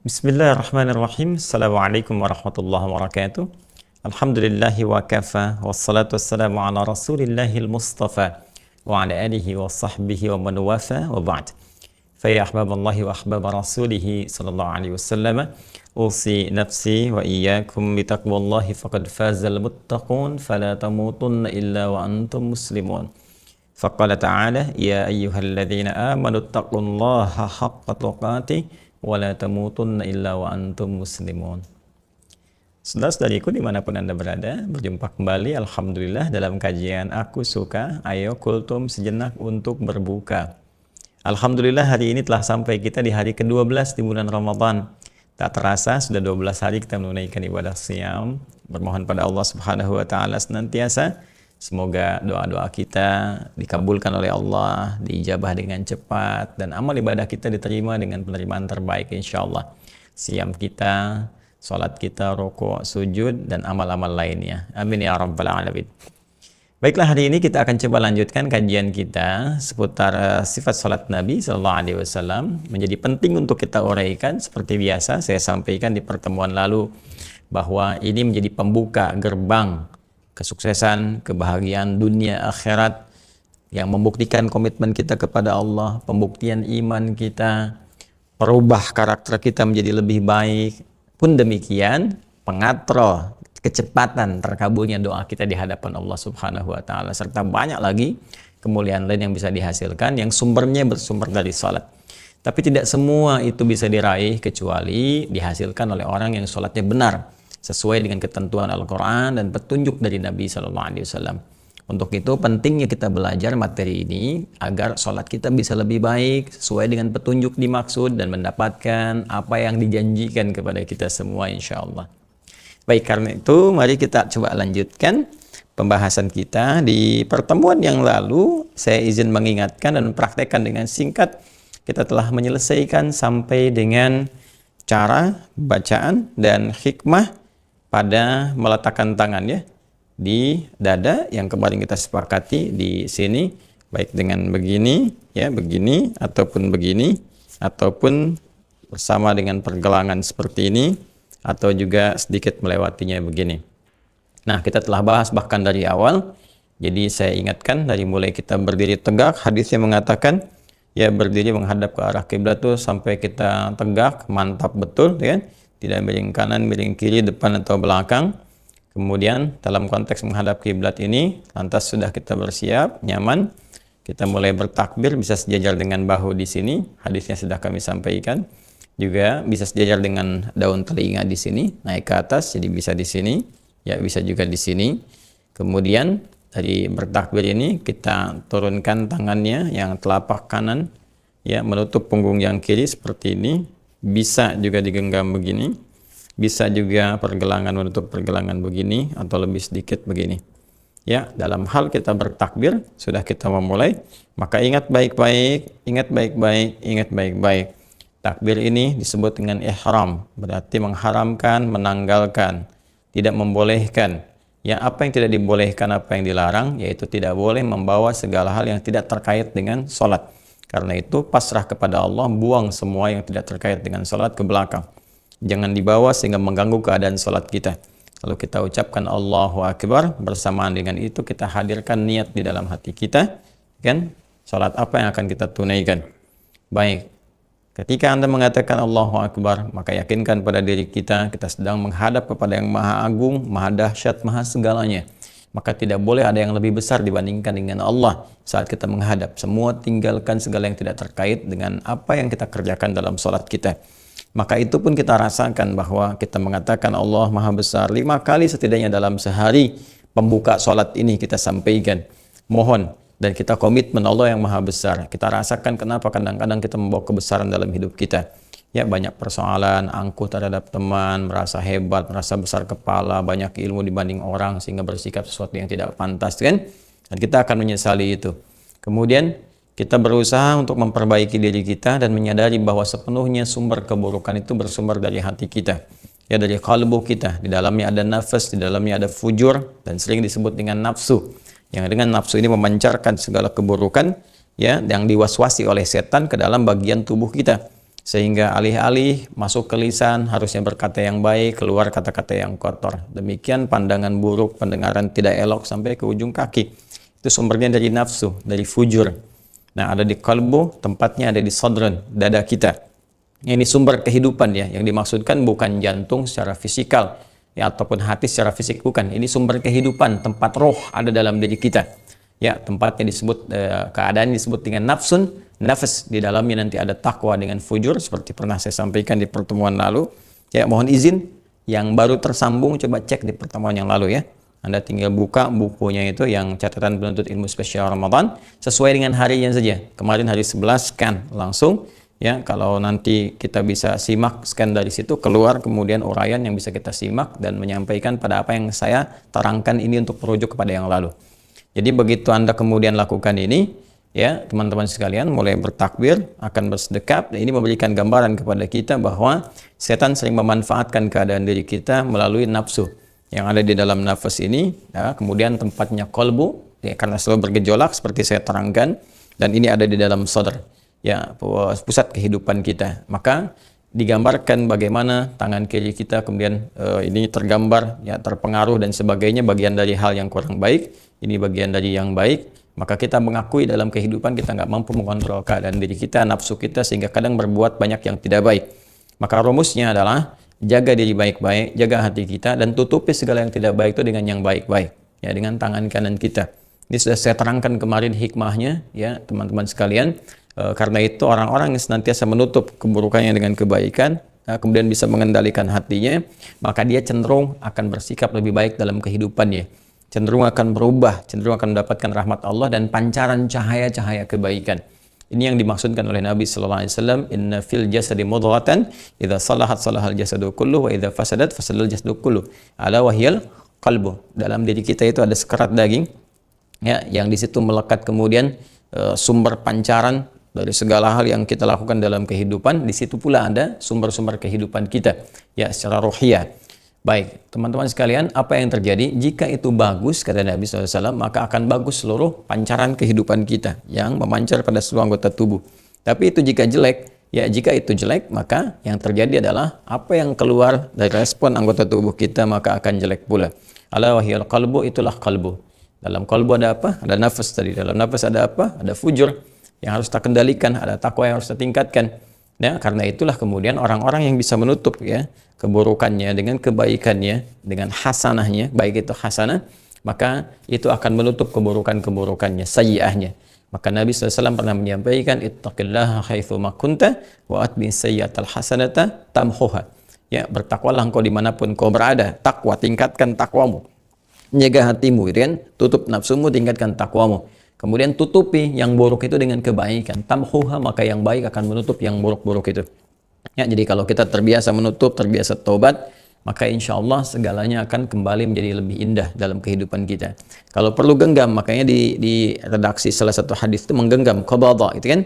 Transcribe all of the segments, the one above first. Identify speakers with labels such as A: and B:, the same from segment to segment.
A: Bismillahirrahmanirrahim. Assalamualaikum warahmatullahi wabarakatuh. Alhamdulillahi wa kafa. Wassalatu wassalamu ala rasulillahil mustafa wa ala alihi wa sahbihi wa man wafa wa ba'd. Faya ahbaballahi wa ahbab rasulihi sallallahu alaihi wasallam. Usi nafsi wa iyyakum bitaqwallahi faqad fazal muttaqun fala tamutunna illa wa antum muslimun. Faqala ta'ala ya ayyuhalladzina amanu taqullaha haqqa tuqatih wala tamutunna illa wa antum muslimun. Saudara-saudariku dimanapun Anda berada, berjumpa kembali Alhamdulillah dalam kajian Aku Suka. Ayo kultum sejenak untuk berbuka. Alhamdulillah hari ini telah sampai kita di hari ke-12 di bulan Ramadan. Tak terasa sudah 12 hari kita menunaikan ibadah siyam. Bermohon pada Allah Subhanahu wa taala senantiasa semoga doa-doa kita dikabulkan oleh Allah, diijabah dengan cepat, dan amal ibadah kita diterima dengan penerimaan terbaik insyaallah. Siam kita, salat kita, rukuk, sujud, dan amal-amal lainnya. Amin ya rabbal alamin. Baiklah, hari ini kita akan coba lanjutkan kajian kita seputar sifat salat Nabi Sallallahu Alaihi Wasallam. Menjadi penting untuk kita uraikan seperti biasa. Saya sampaikan di pertemuan lalu bahwa ini menjadi pembuka gerbang kesuksesan, kebahagiaan dunia akhirat yang membuktikan komitmen kita kepada Allah, pembuktian iman kita, perubah karakter kita menjadi lebih baik. Pun demikian, pengatroh kecepatan terkabulnya doa kita di hadapan Allah Subhanahu wa taala, serta banyak lagi kemuliaan lain yang bisa dihasilkan yang sumbernya bersumber dari salat. Tapi tidak semua itu bisa diraih kecuali dihasilkan oleh orang yang salatnya benar sesuai dengan ketentuan Al-Quran dan petunjuk dari Nabi Sallallahu Alaihi Wasallam. Untuk itu pentingnya kita belajar materi ini agar sholat kita bisa lebih baik sesuai dengan petunjuk dimaksud dan mendapatkan apa yang dijanjikan kepada kita semua insya Allah. Baik, karena itu mari kita coba lanjutkan pembahasan kita. Di pertemuan yang lalu saya izin mengingatkan dan mempraktekkan dengan singkat. Kita telah menyelesaikan sampai dengan cara bacaan dan hikmah pada meletakkan tangan ya di dada yang kemarin kita sepakati di sini, baik dengan begini ya, begini ataupun begini, ataupun bersama dengan pergelangan seperti ini, atau juga sedikit melewatinya begini. Nah, kita telah bahas bahkan dari awal. Jadi saya ingatkan dari mulai kita berdiri tegak, hadisnya mengatakan ya berdiri menghadap ke arah kiblat tuh sampai kita tegak, mantap betul ya. Tidak miring kanan, miring kiri, depan atau belakang. Kemudian dalam konteks menghadap kiblat ini, lantas sudah kita bersiap, nyaman, kita mulai bertakbir, bisa sejajar dengan bahu di sini. Hadisnya sudah kami sampaikan. Juga bisa sejajar dengan daun telinga di sini, naik ke atas, jadi bisa di sini, ya bisa juga di sini. Kemudian dari bertakbir ini kita turunkan tangannya yang telapak kanan, ya menutup punggung yang kiri seperti ini. Bisa juga digenggam begini, bisa juga pergelangan menutup pergelangan begini, atau lebih sedikit begini. Ya, dalam hal kita bertakbir, sudah kita memulai, maka ingat baik-baik, ingat baik-baik, ingat baik-baik. Takbir ini disebut dengan ihram, berarti mengharamkan, menanggalkan, tidak membolehkan. Ya, apa yang tidak dibolehkan, apa yang dilarang, yaitu tidak boleh membawa segala hal yang tidak terkait dengan sholat. Karena itu pasrah kepada Allah, buang semua yang tidak terkait dengan sholat ke belakang. Jangan dibawa sehingga mengganggu keadaan sholat kita. Lalu kita ucapkan Allahu Akbar, bersamaan dengan itu kita hadirkan niat di dalam hati kita, kan? Sholat apa yang akan kita tunaikan? Baik, ketika Anda mengatakan Allahu Akbar, maka yakinkan pada diri kita, kita sedang menghadap kepada yang maha agung, maha dahsyat, maha segalanya. Maka tidak boleh ada yang lebih besar dibandingkan dengan Allah saat kita menghadap. Semua tinggalkan segala yang tidak terkait dengan apa yang kita kerjakan dalam sholat kita. Maka itu pun kita rasakan bahwa kita mengatakan Allah maha besar 5 kali setidaknya dalam sehari. Pembuka sholat ini kita sampaikan. Mohon, dan kita komitmen Allah yang maha besar. Kita rasakan kenapa kadang-kadang kita membawa kebesaran dalam hidup kita. Ya, banyak persoalan, angkuh terhadap teman, merasa hebat, merasa besar kepala, banyak ilmu dibanding orang sehingga bersikap sesuatu yang tidak pantas kan? Dan kita akan menyesali itu. Kemudian kita berusaha untuk memperbaiki diri kita dan menyadari bahwa sepenuhnya sumber keburukan itu bersumber dari hati kita. Ya, dari kalbu kita. Di dalamnya ada nafas, di dalamnya ada fujur, dan sering disebut dengan nafsu. Yang dengan nafsu ini memancarkan segala keburukan ya, yang diwaswasi oleh setan ke dalam bagian tubuh kita. Sehingga alih-alih masuk ke lisan harusnya berkata yang baik, keluar kata-kata yang kotor. Demikian pandangan buruk, pendengaran tidak elok sampai ke ujung kaki. Itu sumbernya dari nafsu, dari fujur. Nah, ada di kalbu, tempatnya ada di sadrun, dada kita. Ini sumber kehidupan ya, yang dimaksudkan bukan jantung secara fisikal ya, ataupun hati secara fisik, bukan. Ini sumber kehidupan, tempat roh ada dalam diri kita. Ya, tempatnya disebut, keadaan disebut dengan nafsun, nafas. Di dalamnya nanti ada takwa dengan fujur, seperti pernah saya sampaikan di pertemuan lalu. Ya, mohon izin, yang baru tersambung coba cek di pertemuan yang lalu ya. Anda tinggal buka bukunya itu yang catatan penuntut ilmu spesial Ramadan, sesuai dengan harinya saja. Kemarin hari 11 scan langsung. Ya, kalau nanti kita bisa simak scan dari situ, keluar kemudian uraian yang bisa kita simak dan menyampaikan pada apa yang saya terangkan ini untuk merujuk kepada yang lalu. Jadi begitu Anda kemudian lakukan ini, ya teman-teman sekalian, mulai bertakbir, akan bersedekap, dan ini memberikan gambaran kepada kita bahwa setan sering memanfaatkan keadaan diri kita melalui nafsu yang ada di dalam nafas ini, ya, kemudian tempatnya kolbu, ya, karena selalu bergejolak seperti saya terangkan, dan ini ada di dalam sadar, ya, pusat kehidupan kita. Maka digambarkan bagaimana tangan kiri kita kemudian ini tergambar, ya, terpengaruh dan sebagainya, bagian dari hal yang kurang baik, ini bagian dari yang baik. Maka kita mengakui dalam kehidupan kita nggak mampu mengontrol keadaan diri kita, nafsu kita, sehingga kadang berbuat banyak yang tidak baik. Maka rumusnya adalah jaga diri baik-baik, jaga hati kita, dan tutupi segala yang tidak baik itu dengan yang baik-baik, ya, dengan tangan kanan kita. Ini sudah saya terangkan kemarin hikmahnya, ya teman-teman sekalian. Karena itu orang-orang yang senantiasa menutup keburukannya dengan kebaikan, kemudian bisa mengendalikan hatinya, maka dia cenderung akan bersikap lebih baik dalam kehidupannya, cenderung akan berubah, cenderung akan mendapatkan rahmat Allah dan pancaran cahaya-cahaya kebaikan. Ini yang dimaksudkan oleh Nabi sallallahu alaihi wasallam, inna fil jasadi mudghatan idza salahat salahal jasadu kullu wa idza fasadat fasadal jasadu kullu ala wahyal qalbu. Dalam diri kita itu ada sekerat daging, ya, yang di situ melekat kemudian sumber pancaran dari segala hal yang kita lakukan dalam kehidupan. Di situ pula ada sumber-sumber kehidupan kita, ya, secara ruhiyah. Baik, teman-teman sekalian, apa yang terjadi? Jika itu bagus, kata Nabi SAW, maka akan bagus seluruh pancaran kehidupan kita yang memancar pada seluruh anggota tubuh. Tapi itu jika jelek, ya jika itu jelek, maka yang terjadi adalah apa yang keluar dari respon anggota tubuh kita, maka akan jelek pula. Ala wahyal qalbu, itulah qalbu. Dalam qalbu ada apa? Ada nafas tadi. Dalam nafas ada apa? Ada fujur yang harus kita kendalikan, ada takwa yang harus kita tingkatkan. Ya, karena itulah kemudian orang-orang yang bisa menutup, ya, keburukannya dengan kebaikannya, dengan hasanahnya, baik itu hasanah, maka itu akan menutup keburukan-keburukannya, sayyi'ahnya. Maka Nabi SAW pernah menyampaikan, ittaqillaha haitsu ma kunta wa atbi sayyi'atal hasanata tamhuha. Ya, bertakwalah engkau dimanapun kau berada, takwa, tingkatkan takwamu, jaga hatimu, gitu kan? Tutup nafsumu, tingkatkan takwamu. Kemudian tutupi yang buruk itu dengan kebaikan. Tamhuha, maka yang baik akan menutup yang buruk-buruk itu. Ya, jadi kalau kita terbiasa menutup, terbiasa taubat, maka insya Allah segalanya akan kembali menjadi lebih indah dalam kehidupan kita. Kalau perlu genggam, makanya di redaksi salah satu hadis itu menggenggam qabadha, itu kan?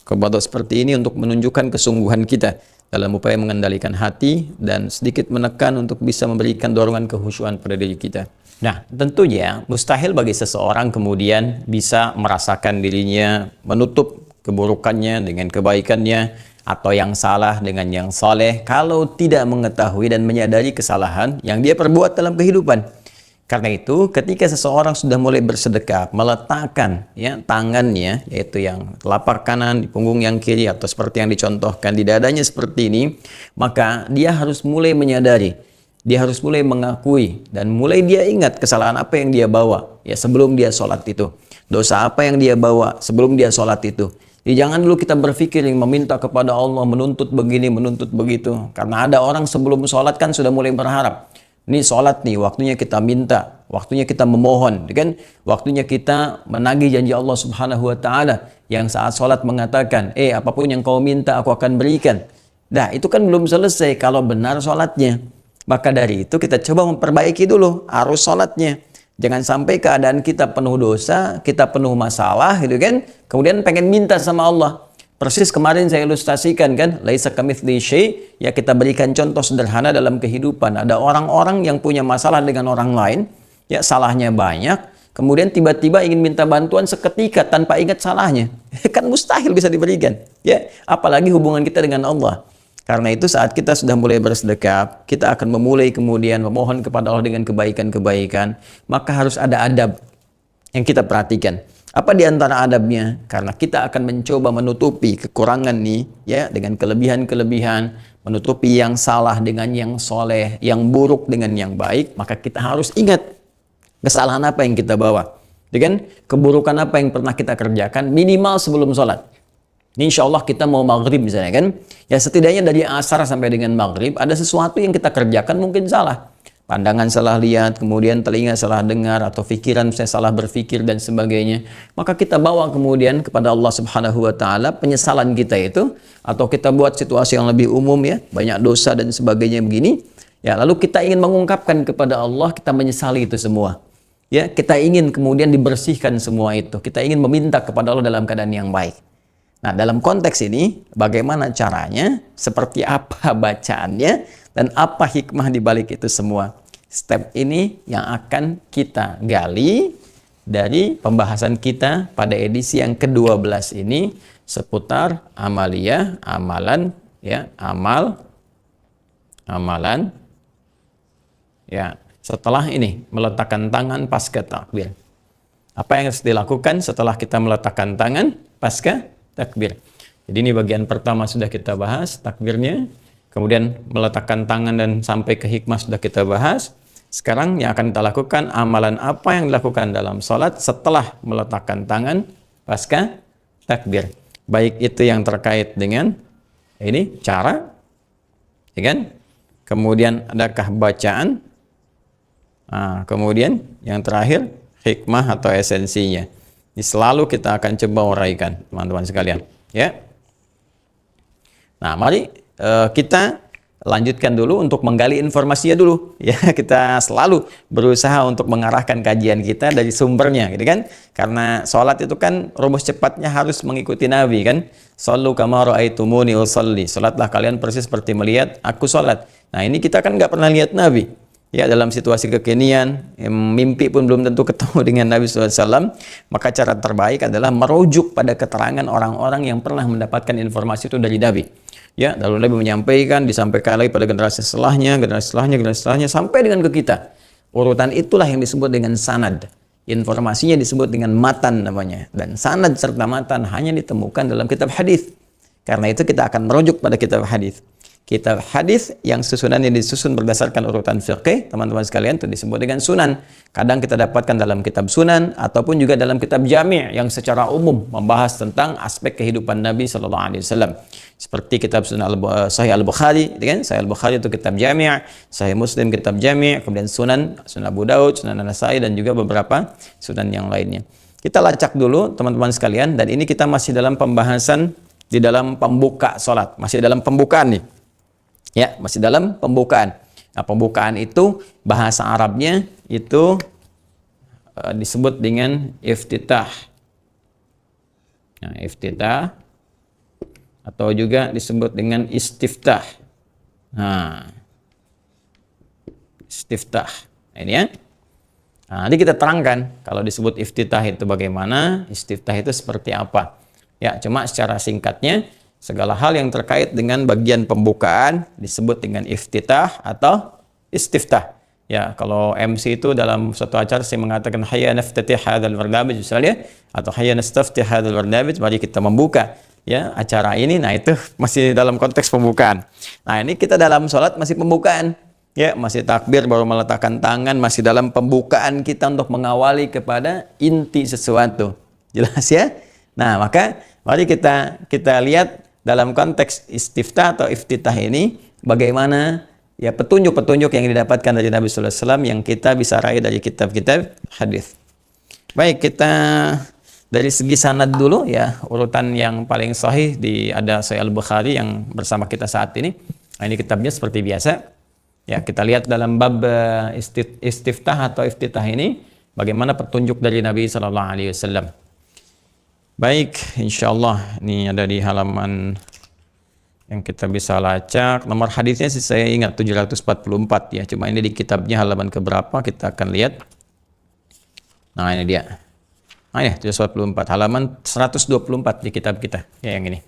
A: Qabadha seperti ini untuk menunjukkan kesungguhan kita dalam upaya mengendalikan hati dan sedikit menekan untuk bisa memberikan dorongan kehusyuan pada diri kita. Nah, tentunya mustahil bagi seseorang kemudian bisa merasakan dirinya menutup keburukannya dengan kebaikannya, atau yang salah dengan yang soleh, kalau tidak mengetahui dan menyadari kesalahan yang dia perbuat dalam kehidupan. Karena itu, ketika seseorang sudah mulai bersedekah, meletakkan, ya, tangannya, yaitu yang telapak kanan di punggung yang kiri, atau seperti yang dicontohkan di dadanya seperti ini, maka dia harus mulai menyadari, dia harus mulai mengakui, dan mulai dia ingat kesalahan apa yang dia bawa, ya, sebelum dia sholat itu, dosa apa yang dia bawa sebelum dia sholat itu. Jadi jangan dulu kita berpikir yang meminta kepada Allah, menuntut begini, menuntut begitu. Karena ada orang sebelum sholat kan sudah mulai berharap, ini sholat nih, waktunya kita minta, waktunya kita memohon, kan? Waktunya kita menagih janji Allah Subhanahu wa Ta'ala yang saat sholat mengatakan, apapun yang kau minta aku akan berikan. Nah, itu kan belum selesai kalau benar sholatnya. Maka dari itu kita coba memperbaiki dulu arus sholatnya. Jangan sampai keadaan kita penuh dosa, kita penuh masalah, gitu kan? Kemudian pengen minta sama Allah. Persis kemarin saya ilustrasikan kan, laisa kamitslihi syai', ya, kita berikan contoh sederhana dalam kehidupan. Ada orang-orang yang punya masalah dengan orang lain, ya, salahnya banyak, kemudian tiba-tiba ingin minta bantuan seketika tanpa ingat salahnya. Kan mustahil bisa diberikan. Ya, apalagi hubungan kita dengan Allah. Karena itu saat kita sudah mulai bersedekah, kita akan memulai kemudian memohon kepada Allah dengan kebaikan-kebaikan, maka harus ada adab yang kita perhatikan. Apa di antara adabnya? Karena kita akan mencoba menutupi kekurangan nih, ya, dengan kelebihan-kelebihan, menutupi yang salah dengan yang soleh, yang buruk dengan yang baik, maka kita harus ingat kesalahan apa yang kita bawa, dengan keburukan apa yang pernah kita kerjakan minimal sebelum sholat. Ini insya Allah kita mau maghrib misalnya kan, ya setidaknya dari asar sampai dengan maghrib ada sesuatu yang kita kerjakan mungkin salah. Pandangan salah lihat, kemudian telinga salah dengar, atau pikiran saya salah berpikir dan sebagainya. Maka kita bawa kemudian kepada Allah Subhanahu wa Ta'ala penyesalan kita itu, atau kita buat situasi yang lebih umum ya, banyak dosa dan sebagainya begini. Ya, lalu kita ingin mengungkapkan kepada Allah, kita menyesali itu semua. Ya, kita ingin kemudian dibersihkan semua itu. Kita ingin meminta kepada Allah dalam keadaan yang baik. Nah, dalam konteks ini, bagaimana caranya, seperti apa bacaannya, dan apa hikmah di balik itu semua. Step ini yang akan kita gali dari pembahasan kita pada edisi yang ke-12 ini, seputar amaliyah, amalan, ya, amalan, ya, setelah ini, meletakkan tangan pasca takbir. Apa yang harus dilakukan setelah kita meletakkan tangan pasca takbir? Jadi ini bagian pertama sudah kita bahas, takbirnya. Kemudian meletakkan tangan dan sampai ke hikmah sudah kita bahas. Sekarang yang akan kita lakukan, amalan apa yang dilakukan dalam sholat setelah meletakkan tangan pasca takbir. Baik itu yang terkait dengan ini cara, ya kan? Kemudian adakah bacaan? Nah, kemudian yang terakhir hikmah atau esensinya. Ini selalu kita akan coba uraikan, teman-teman sekalian. Ya. Nah, mari kita lanjutkan dulu untuk menggali informasinya dulu. Ya, kita selalu berusaha untuk mengarahkan kajian kita dari sumbernya, gitu kan? Karena sholat itu kan rumus cepatnya harus mengikuti Nabi, kan? Shallu kama ra'aitumuni usolli. Sholatlah kalian persis seperti melihat aku sholat. Nah, ini kita kan nggak pernah lihat Nabi. Ya, dalam situasi kekinian, mimpi pun belum tentu ketemu dengan Nabi SAW, maka cara terbaik adalah merujuk pada keterangan orang-orang yang pernah mendapatkan informasi itu dari Nabi. Ya, lalu Nabi menyampaikan, disampaikan lagi pada generasi setelahnya, sampai dengan ke kita. Urutan itulah yang disebut dengan sanad. Informasinya disebut dengan matan namanya. Dan sanad serta matan hanya ditemukan dalam kitab hadis. Karena itu kita akan merujuk pada kitab hadis. Kitab hadis yang susunannya disusun berdasarkan urutan fiqih, teman-teman sekalian, itu disebut dengan sunan. Kadang kita dapatkan dalam kitab sunan ataupun juga dalam kitab jami' yang secara umum membahas tentang aspek kehidupan Nabi sallallahu alaihi wasallam. Seperti kitab Sunan Sahih Al-Bukhari, kan? Sahih Al-Bukhari itu kitab jami', Sahih Muslim kitab jami', kemudian Sunan Abu Daud, Sunan An-Nasai, dan juga beberapa sunan yang lainnya. Kita lacak dulu, teman-teman sekalian, dan ini kita masih dalam pembahasan di dalam pembuka sholat, masih dalam pembukaan nih. Ya, masih dalam pembukaan. Nah, pembukaan itu bahasa Arabnya itu disebut dengan iftitah. Nah, iftitah atau juga disebut dengan istiftah. Nah, istiftah. Nah, ini ya. Nah, nanti kita terangkan kalau disebut iftitah itu bagaimana, istiftah itu seperti apa. Ya, cuma secara singkatnya, segala hal yang terkait dengan bagian pembukaan disebut dengan iftitah atau istiftah. Ya, kalau MC itu dalam suatu acara saya mengatakan hayya naftatih hadzal barnamij misalnya, atau hayya nastaftih hadzal barnamij, mari kita membuka ya acara ini. Nah, itu masih dalam konteks pembukaan. Nah, ini kita dalam sholat masih pembukaan. Ya, masih takbir baru meletakkan tangan, masih dalam pembukaan kita untuk mengawali kepada inti sesuatu. Jelas ya? Nah, maka mari kita lihat dalam konteks istiftah atau iftitah ini, bagaimana ya petunjuk-petunjuk yang didapatkan dari Nabi Sallallahu Alaihi Wasallam yang kita bisa raih dari kitab-kitab hadis. Baik, kita dari segi sanad dulu ya, urutan yang paling sahih ada Sahih Al-Bukhari yang bersama kita saat ini. Nah, ini kitabnya seperti biasa. Ya, kita lihat dalam bab istiftah atau iftitah ini, bagaimana petunjuk dari Nabi Sallallahu Alaihi Wasallam. Baik, insyaallah ini ada di halaman yang kita bisa lacak. Nomor hadisnya sih saya ingat 744 ya. Cuma ini di kitabnya halaman keberapa kita akan lihat. Nah, ini dia. Nah, ini 744 halaman 124 di kitab kita. Ya, yang ini.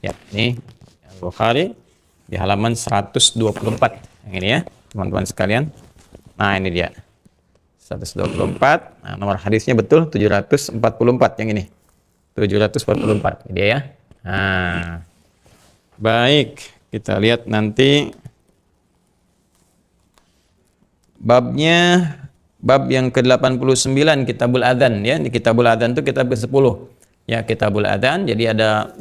A: Ya, ini Al-Bukhari di halaman 124. Yang ini ya, teman-teman sekalian. Nah, ini dia. 124. Nah, nomor hadisnya betul 744 yang ini. 744 dia ya. Nah. Baik, kita lihat nanti babnya, bab yang ke-89 Kitabul Adzan ya. Di Kitabul Adzan itu kitab ke-10. Ya, Kitabul Adzan. Jadi ada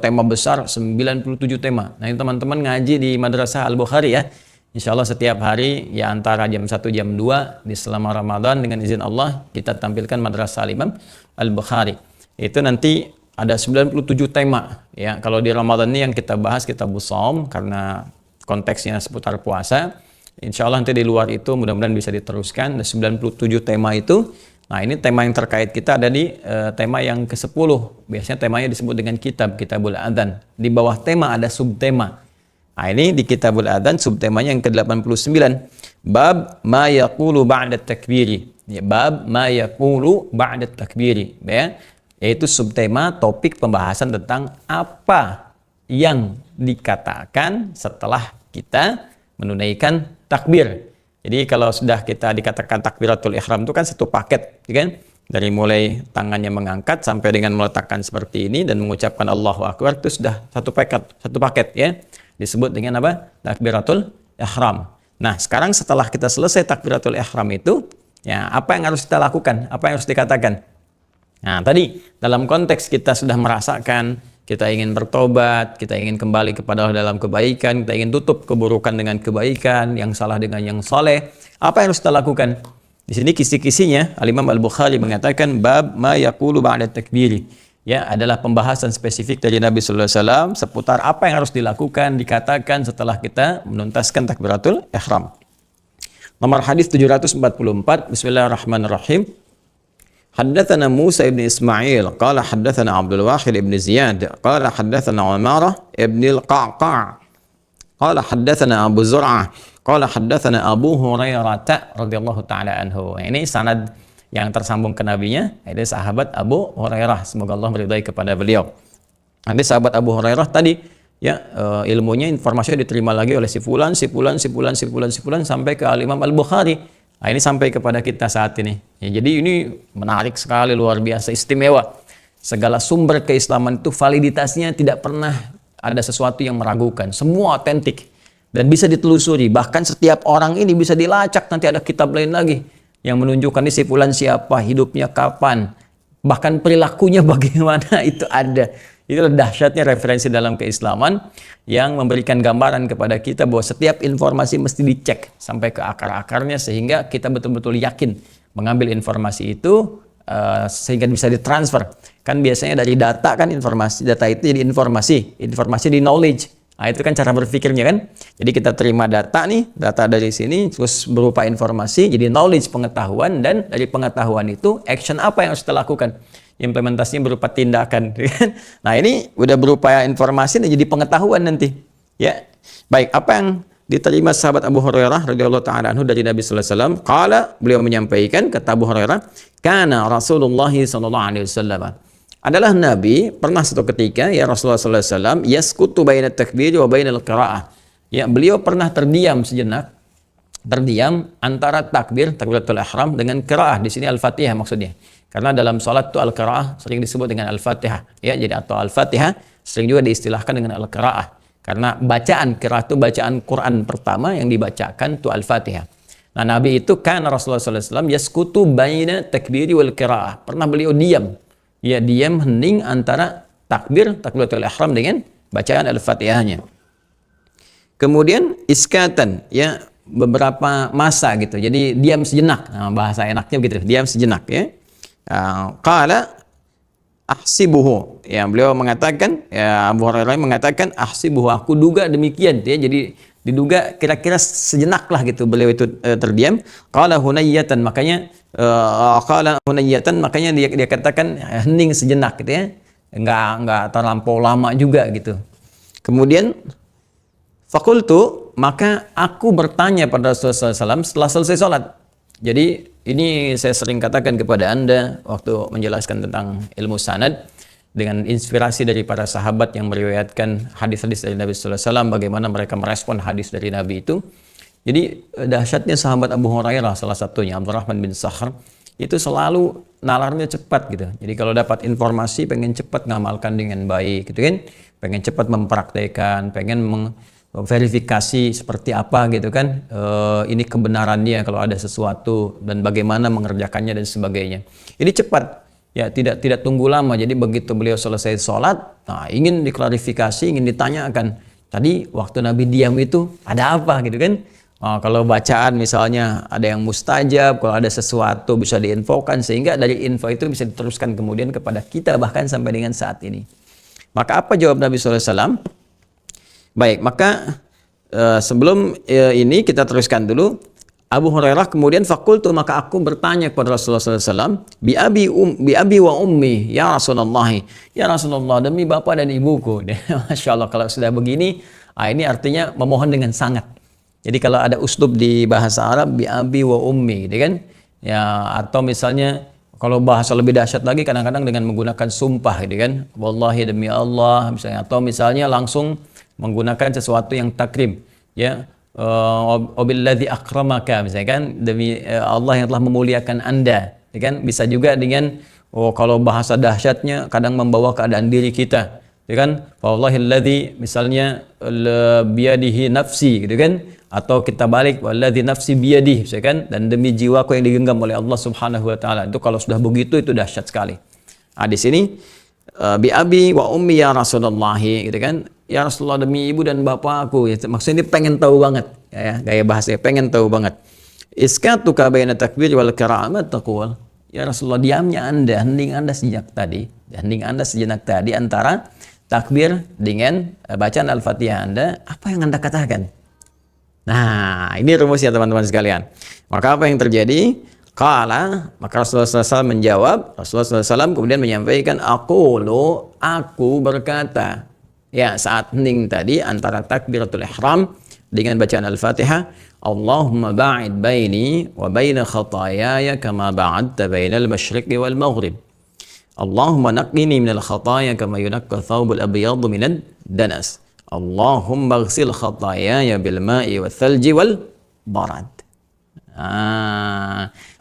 A: tema besar 97 tema. Nah, ini teman-teman ngaji di Madrasah Al-Bukhari ya. Insya Allah setiap hari ya antara jam 1 jam 2 di selama Ramadan dengan izin Allah kita tampilkan Madrasah Al-Imam Al-Bukhari. Itu nanti ada 97 tema ya. Kalau di Ramadan ini yang kita bahas Kitabus Shaum karena konteksnya seputar puasa. Insya Allah nanti di luar itu mudah-mudahan bisa diteruskan. Ada 97 tema itu. Nah, ini tema yang terkait kita ada di tema yang ke-10. Biasanya temanya disebut dengan Kitabul Adzan. Di bawah tema ada subtema. Nah, ini di Kitabul Adzan subtemanya yang ke-89. Bab ma yaqulu ba'da takbiri. Ya, bab ma yaqulu ba'da takbiri. Ya, yaitu subtema topik pembahasan tentang apa yang dikatakan setelah kita menunaikan takbir. Jadi kalau sudah kita dikatakan takbiratul ihram itu kan satu paket, ya kan? Dari mulai tangannya mengangkat sampai dengan meletakkan seperti ini dan mengucapkan Allahu Akbar itu sudah satu paket ya. Disebut dengan apa? Takbiratul ihram. Nah, sekarang setelah kita selesai takbiratul ihram itu, ya apa yang harus kita lakukan? Apa yang harus dikatakan? Nah, tadi dalam konteks kita sudah merasakan kita ingin bertobat, kita ingin kembali kepada Allah dalam kebaikan, kita ingin tutup keburukan dengan kebaikan, yang salah dengan yang soleh. Apa yang harus kita lakukan? Di sini kisi-kisinya Al-Imam Al-Bukhari mengatakan bab ma yaqulu ba'da takbiri. Ya, adalah pembahasan spesifik dari Nabi sallallahu alaihi wasallam seputar apa yang harus dilakukan, dikatakan setelah kita menuntaskan takbiratul ihram. Nomor hadis 744. Bismillahirrahmanirrahim. حدثنا موسى بن إسماعيل قال حدثنا عبد الواحد بن زياد قال حدثنا عمارة بن القعقاع قال حدثنا أبو زرعة قال حدثنا أبو هريرة رضي الله تعالى عنه. Ini sanad yang tersambung ke nabinya, ini sahabat Abu Hurairah, semoga Allah meridai kepada beliau. Nanti sahabat Abu Hurairah tadi ya ilmunya, informasinya diterima lagi oleh si fulan sampai ke Al-Imam Al-Bukhari. Nah, ini sampai kepada kita saat ini. Ya, jadi ini menarik sekali, luar biasa, istimewa. Segala sumber keislaman itu validitasnya tidak pernah ada sesuatu yang meragukan. Semua otentik dan bisa ditelusuri. Bahkan setiap orang ini bisa dilacak, nanti ada kitab lain lagi yang menunjukkan ini si fulan siapa, hidupnya kapan, bahkan perilakunya bagaimana, itu ada. Itulah dahsyatnya referensi dalam keislaman yang memberikan gambaran kepada kita bahwa setiap informasi mesti dicek sampai ke akar-akarnya sehingga kita betul-betul yakin mengambil informasi itu sehingga bisa ditransfer. Kan biasanya dari data kan informasi, data itu jadi informasi di knowledge. Nah, itu kan cara berpikirnya kan. Jadi kita terima data nih, data dari sini terus berupa informasi jadi knowledge, pengetahuan, dan dari pengetahuan itu action apa yang harus kita lakukan. Implementasinya berupa tindakan. Nah, ini udah berupa informasi dan jadi pengetahuan nanti. Ya. Baik, apa yang diterima sahabat Abu Hurairah radhiyallahu taala anhu dari Nabi sallallahu alaihi wasallam? Qala, beliau menyampaikan, kata Abu Hurairah, kana Rasulullah sallallahu alaihi wasallam. Adalah Nabi pernah suatu ketika ya Rasulullah sallallahu alaihi wasallam yaskutu bainat takbir wa bainal qiraah. Ya, beliau pernah terdiam sejenak. Terdiam antara takbiratul ihram dengan qiraah. Di sini Al-Fatihah maksudnya. Karena dalam salat itu al-qiraah sering disebut dengan al-Fatihah, ya, jadi atau al-Fatihah sering juga diistilahkan dengan al-qiraah. Karena bacaan qiraah itu bacaan Quran pertama yang dibacakan itu al-Fatihah. Nah, Nabi itu kan Rasulullah sallallahu alaihi wasallam yaskutu baina takbiri wal qiraah. Pernah beliau diam. Ya, diam hening antara takbiratul ihram dengan bacaan al-Fatihahnya. Kemudian iskatan, ya, beberapa masa gitu. Jadi diam sejenak. Nah, bahasa enaknya begitu, diam sejenak ya. Qala ahsibuhu, ya, beliau mengatakan, ya, Abu Hurairah mengatakan ahsibuhu, aku duga demikian ya. Jadi diduga kira-kira sejenak lah gitu beliau itu terdiam. Qala hunayyatan, makanya dia katakan hening sejenak gitu ya. Enggak terlampau lama juga gitu. Kemudian fakultu, maka aku bertanya pada Rasulullah SAW setelah selesai sholat. Jadi ini saya sering katakan kepada Anda waktu menjelaskan tentang ilmu sanad, dengan inspirasi dari para sahabat yang meriwayatkan hadis-hadis dari Nabi sallallahu alaihi wasallam, bagaimana mereka merespon hadis dari Nabi itu. Jadi dahsyatnya sahabat Abu Hurairah salah satunya, Abdurrahman bin Sakhr, itu selalu nalarnya cepat gitu. Jadi kalau dapat informasi pengen cepat ngamalkan dengan baik gitu kan, pengen cepat mempraktekkan, pengen verifikasi seperti apa gitu kan, ini kebenarannya kalau ada sesuatu dan bagaimana mengerjakannya dan sebagainya. Ini cepat. Ya, tidak tunggu lama. Jadi begitu beliau selesai sholat, nah ingin diklarifikasi, ingin ditanyakan, tadi waktu Nabi diam itu ada apa gitu kan. Kalau bacaan misalnya ada yang mustajab, kalau ada sesuatu bisa diinfokan, sehingga dari info itu bisa diteruskan kemudian kepada kita bahkan sampai dengan saat ini. Maka apa jawab Nabi SAW? Baik, maka sebelum ini kita teruskan dulu. Abu Hurairah kemudian fakultu, maka aku bertanya kepada Rasulullah SAW, bi abi wa ummi, ya Rasulullah, ya Rasulullah, demi bapak dan ibuku. Masya Allah, kalau sudah begini, ini artinya memohon dengan sangat. Jadi kalau ada uslub di bahasa Arab, bi abi wa ummi, gitu kan? Ya, atau misalnya kalau bahasa lebih dahsyat lagi, kadang-kadang dengan menggunakan sumpah, gitu kan? Wallahi demi Allah, misalnya, atau misalnya langsung menggunakan sesuatu yang takrim, ya. Wabilladzi akramaka, misalkan demi Allah yang telah memuliakan Anda, ya kan? Bisa juga dengan kalau bahasa dahsyatnya kadang membawa keadaan diri kita, ya kan? Wallahilladzi, misalnya biyadihi nafsi, gitu kan? Atau kita balik walladzi nafsi biyadihi, misalkan, dan demi jiwaku yang digenggam oleh Allah Subhanahu wa taala. Itu kalau sudah begitu itu dahsyat sekali. Di sini bi abi wa ummi ya Rasulullah, gitu kan? Ya Rasulullah demi ibu dan bapakku, ya, maksudnya ini pengen tahu banget, ya, gaya bahasanya pengen tahu banget. Iskatuka baina takbir wal karamat taqul, ya Rasulullah diamnya Anda, hening Anda sejak tadi, hening Anda sejenak tadi antara takbir dengan bacaan Al-Fatihah Anda, apa yang Anda katakan? Nah, ini rumusnya teman-teman sekalian. Maka apa yang terjadi? Qala, maka Rasulullah SAW menjawab, Rasulullah SAW kemudian menyampaikan, aku berkata, ya, saat hening tadi antara takbiratul ihram dengan bacaan Al-Fatihah, Allahumma ba'id baini wa baina khatayaya kama ba'adta bainal masyriqi wal maghrib. Allahumma naqqini minal khataya kama yunaqqa thawbul abyadu minad danas. Allahumma ighsil khatayaya bil ma'i wal thalji wal barad.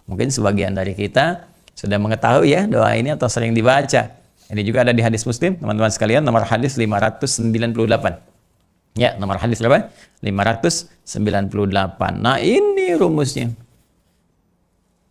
A: Mungkin sebagian dari kita sudah mengetahui ya doa ini atau sering dibaca. Ini juga ada di hadis Muslim, teman-teman sekalian, nomor hadis 598. Ya, nomor hadis berapa? 598. Nah, ini rumusnya.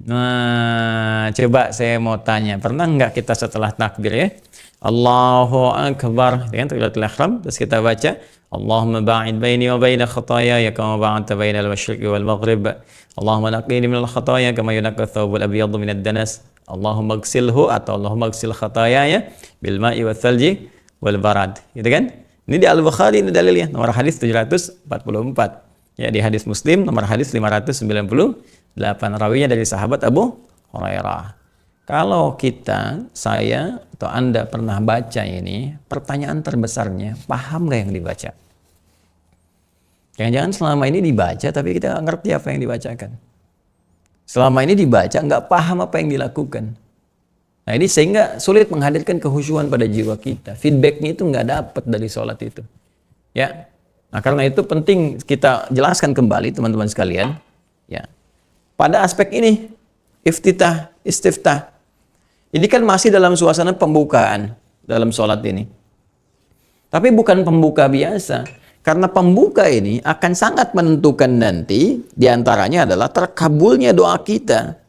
A: Nah, coba saya mau tanya, pernah nggak kita setelah takbir ya? Allahu Akbar, dengan takbiratul ihram, terus kita baca, Allahumma ba'id baini wa baina khataaya kama ba'adta bainal masyriqi wal maghrib. Allahumma naqqini minal khataaya kama yunaqqa thawbul abyadu minad danas. Allahumma gsilhu atau Allahumma gsil khatayaya bil ma'i wal thalji wal barad, gitu kan? Ini di Al-Bukhari, ini dalilnya, nomor hadis 744. Ya, di hadis Muslim nomor hadis 598, rawinya dari sahabat Abu Hurairah. Kalau saya atau Anda pernah baca ini, pertanyaan terbesarnya, paham nggak yang dibaca? Jangan-jangan selama ini dibaca tapi kita nggak ngerti apa yang dibacakan. Selama ini dibaca, nggak paham apa yang dilakukan. Nah, ini sehingga sulit menghadirkan kehusyuan pada jiwa kita. Feedbacknya itu nggak dapat dari sholat itu. Ya, nah karena itu penting kita jelaskan kembali teman-teman sekalian. Ya, pada aspek ini, istiftah. Ini kan masih dalam suasana pembukaan dalam sholat ini. Tapi bukan pembuka biasa. Karena pembuka ini akan sangat menentukan nanti, diantaranya adalah terkabulnya doa kita.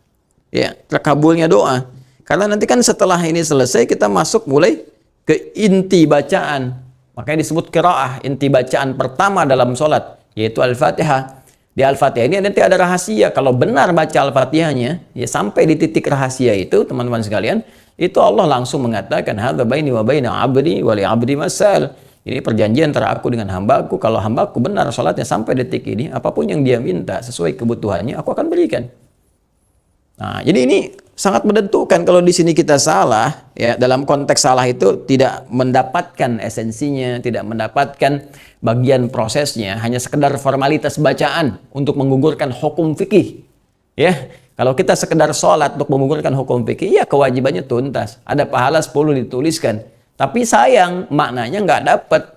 A: Ya, terkabulnya doa. Karena nanti kan setelah ini selesai, kita masuk mulai ke inti bacaan. Makanya disebut qiraah, inti bacaan pertama dalam sholat, yaitu Al-Fatihah. Di Al-Fatihah ini nanti ada rahasia. Kalau benar baca Al-Fatihahnya, ya sampai di titik rahasia itu, teman-teman sekalian, itu Allah langsung mengatakan, hadza baini wa baina abdi wa li abdi masal. Ini perjanjian antara aku dengan hambaku. Kalau hambaku benar sholatnya sampai detik ini, apapun yang dia minta sesuai kebutuhannya, aku akan berikan. Nah, jadi ini sangat menentukan. Kalau di sini kita salah, ya dalam konteks salah itu tidak mendapatkan esensinya, tidak mendapatkan bagian prosesnya, hanya sekedar formalitas bacaan untuk menggugurkan hukum fikih. Ya,
B: Kalau kita sekedar sholat untuk menggugurkan hukum fikih, ya kewajibannya tuntas. Ada pahala 10 dituliskan. Tapi sayang, maknanya nggak dapat.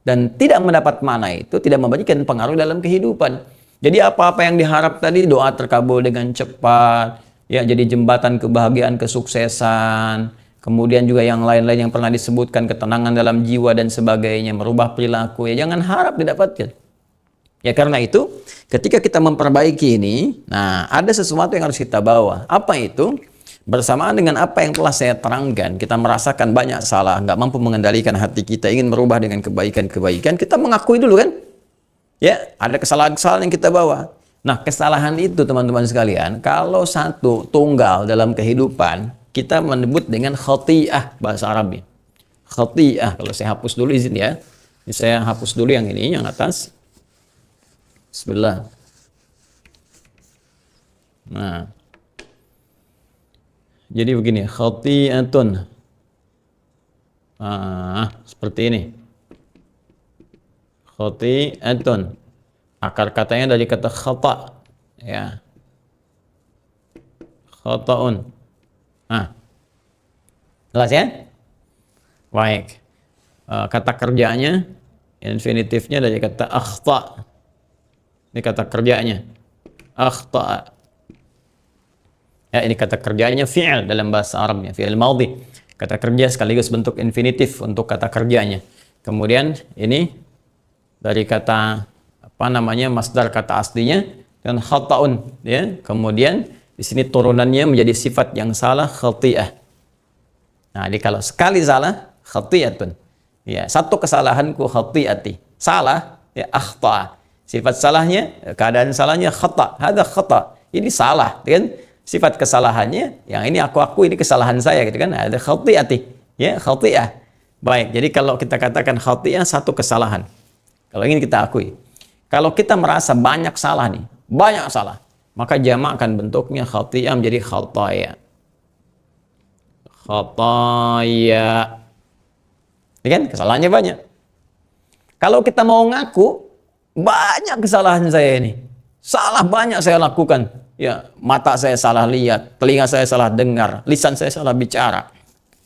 B: Dan tidak mendapat makna itu tidak memberikan pengaruh dalam kehidupan. Jadi apa-apa yang diharap tadi, doa terkabul dengan cepat, ya jadi jembatan kebahagiaan, kesuksesan, kemudian juga yang lain-lain yang pernah disebutkan, ketenangan dalam jiwa dan sebagainya, merubah perilaku, ya jangan harap didapatkan. Ya karena itu, ketika kita memperbaiki ini, nah ada sesuatu yang harus kita bawa. Apa itu? Bersamaan dengan apa yang telah saya terangkan, kita merasakan banyak salah, nggak mampu mengendalikan hati kita, ingin merubah dengan kebaikan-kebaikan, kita mengakui dulu kan? Ya, ada kesalahan-kesalahan yang kita bawa. Nah, kesalahan itu teman-teman sekalian, kalau satu tunggal dalam kehidupan, kita menyebut dengan khati'ah bahasa Arabnya. Khati'ah, kalau saya hapus dulu izin ya. Ini saya hapus dulu yang ini, yang atas. Bismillah. Nah, jadi begini, khati'atun. Seperti ini. Khati'atun. Akar katanya dari kata khata, ya. Khata'un. Jelas ya? Baik. Kata kerjanya, infinitifnya dari kata akhta. Ini kata kerjanya. Akhta. Ya, ini kata kerjanya fi'il dalam bahasa Arabnya, fi'il madhi. Kata kerja sekaligus bentuk infinitif untuk kata kerjanya. Kemudian ini dari kata apa namanya masdar kata aslinya dan khata'un, ya. Kemudian di sini turunannya menjadi sifat yang salah, khati'ah. Nah, jadi kalau sekali salah, khati'atun. Ya, satu kesalahanku khati'ati. Salah, ya akhta'. Sifat salahnya, keadaan salahnya khata'. Hadza khata'. Ini salah, kan? Sifat kesalahannya, yang ini aku ini kesalahan saya, gitu kan? Ada khati'ati, ya, khati'ah. Baik, jadi kalau kita katakan khati'ah satu kesalahan. Kalau ingin kita akui. Kalau kita merasa banyak salah nih, banyak salah, maka jamakkan bentuknya khati'ah menjadi khataya. Khataya. Ya kan? Kesalahannya banyak. Kalau kita mau ngaku, banyak kesalahan saya ini. Salah banyak saya lakukan. Ya, mata saya salah lihat, telinga saya salah dengar, lisan saya salah bicara,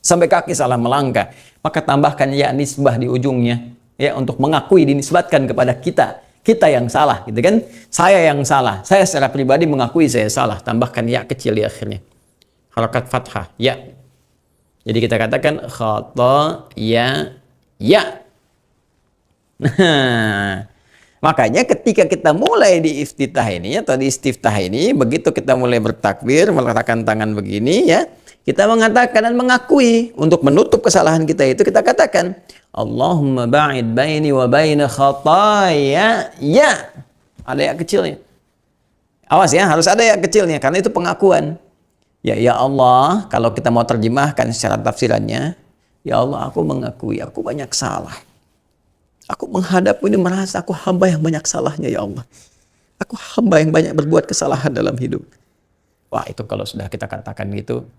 B: sampai kaki salah melangkah. Maka tambahkan ya nisbah di ujungnya, ya untuk mengakui dinisbatkan kepada kita. Kita yang salah, gitu kan? Saya yang salah. Saya secara pribadi mengakui saya salah. Tambahkan ya kecil di akhirnya. Harakat fathah, ya. Jadi kita katakan khata ya. Makanya ketika kita mulai di iftitah ini atau di istiftah ini, begitu kita mulai bertakbir, meletakkan tangan begini ya, kita mengatakan dan mengakui untuk menutup kesalahan kita itu kita katakan Allahumma ba'id baini wa baina khataya ya. Ada ya kecilnya. Awas ya, harus ada ya kecilnya karena itu pengakuan. Ya Allah, kalau kita mau terjemahkan secara tafsirannya, ya Allah aku mengakui aku banyak salah. Aku menghadap ini merasa aku hamba yang banyak salahnya ya Allah. Aku hamba yang banyak berbuat kesalahan dalam hidup. Wah itu kalau sudah kita katakan gitu,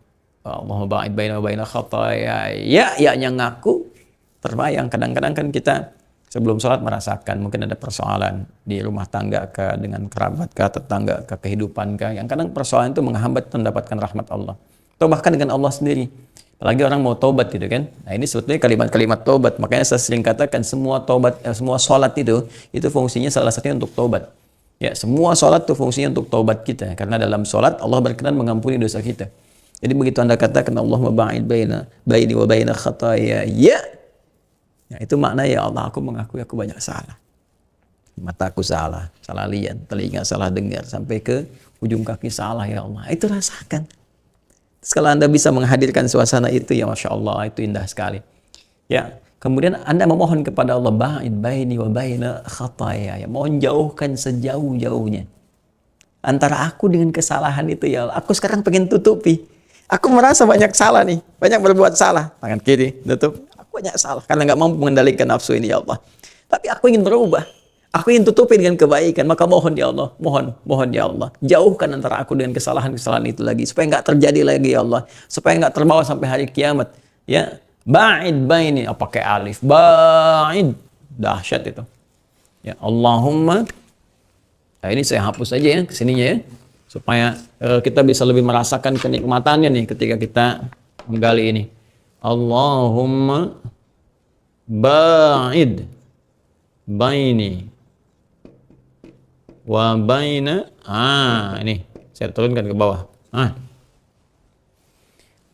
B: Allahumma ba'id baina wa baina khataya. Ya yang ngaku terbayang. Kadang-kadang kan kita sebelum sholat merasakan mungkin ada persoalan di rumah tangga kah, dengan kerabat kah, tetangga kah, kehidupan kah. Yang kadang persoalan itu menghambat mendapatkan rahmat Allah. Atau bahkan dengan Allah sendiri. Apalagi orang mau taubat gitu kan. Nah ini sebetulnya kalimat-kalimat taubat. Makanya saya sering katakan semua taubat, semua sholat itu fungsinya salah satunya untuk taubat. Ya semua sholat itu fungsinya untuk taubat kita. Karena dalam sholat Allah berkenan mengampuni dosa kita. Jadi begitu Anda katakan Allahumma ba'id baini wa baina khataya ya. Ya itu makna ya Allah aku mengakui aku banyak salah. Mataku salah, salah lihat, telinga salah dengar, sampai ke ujung kaki salah ya Allah. Itu rasakan. Kalau Anda bisa menghadirkan suasana itu, ya Masya Allah, itu indah sekali. Ya, kemudian Anda memohon kepada Allah, ba'id baini wa baina khataya. Ya, mohon jauhkan sejauh-jauhnya antara aku dengan kesalahan itu ya Allah. Aku sekarang pengen tutupi. Aku merasa banyak salah nih, banyak berbuat salah. Tangan kiri, tutup. Aku banyak salah karena nggak mampu mengendalikan nafsu ini ya Allah. Tapi aku ingin berubah. Aku ingin tutupi dengan kebaikan, maka mohon ya Allah, mohon ya Allah, jauhkan antara aku dengan kesalahan-kesalahan itu lagi, supaya nggak terjadi lagi ya Allah, supaya nggak terbawa sampai hari kiamat. Ya, ba'id baini, pakai alif, ba'id, dahsyat itu. Ya Allahumma, nah ini saya hapus aja ya kesininya ya, supaya kita bisa lebih merasakan kenikmatannya nih ketika kita menggali ini. Allahumma ba'id baini wa baina, ini saya turunkan ke bawah.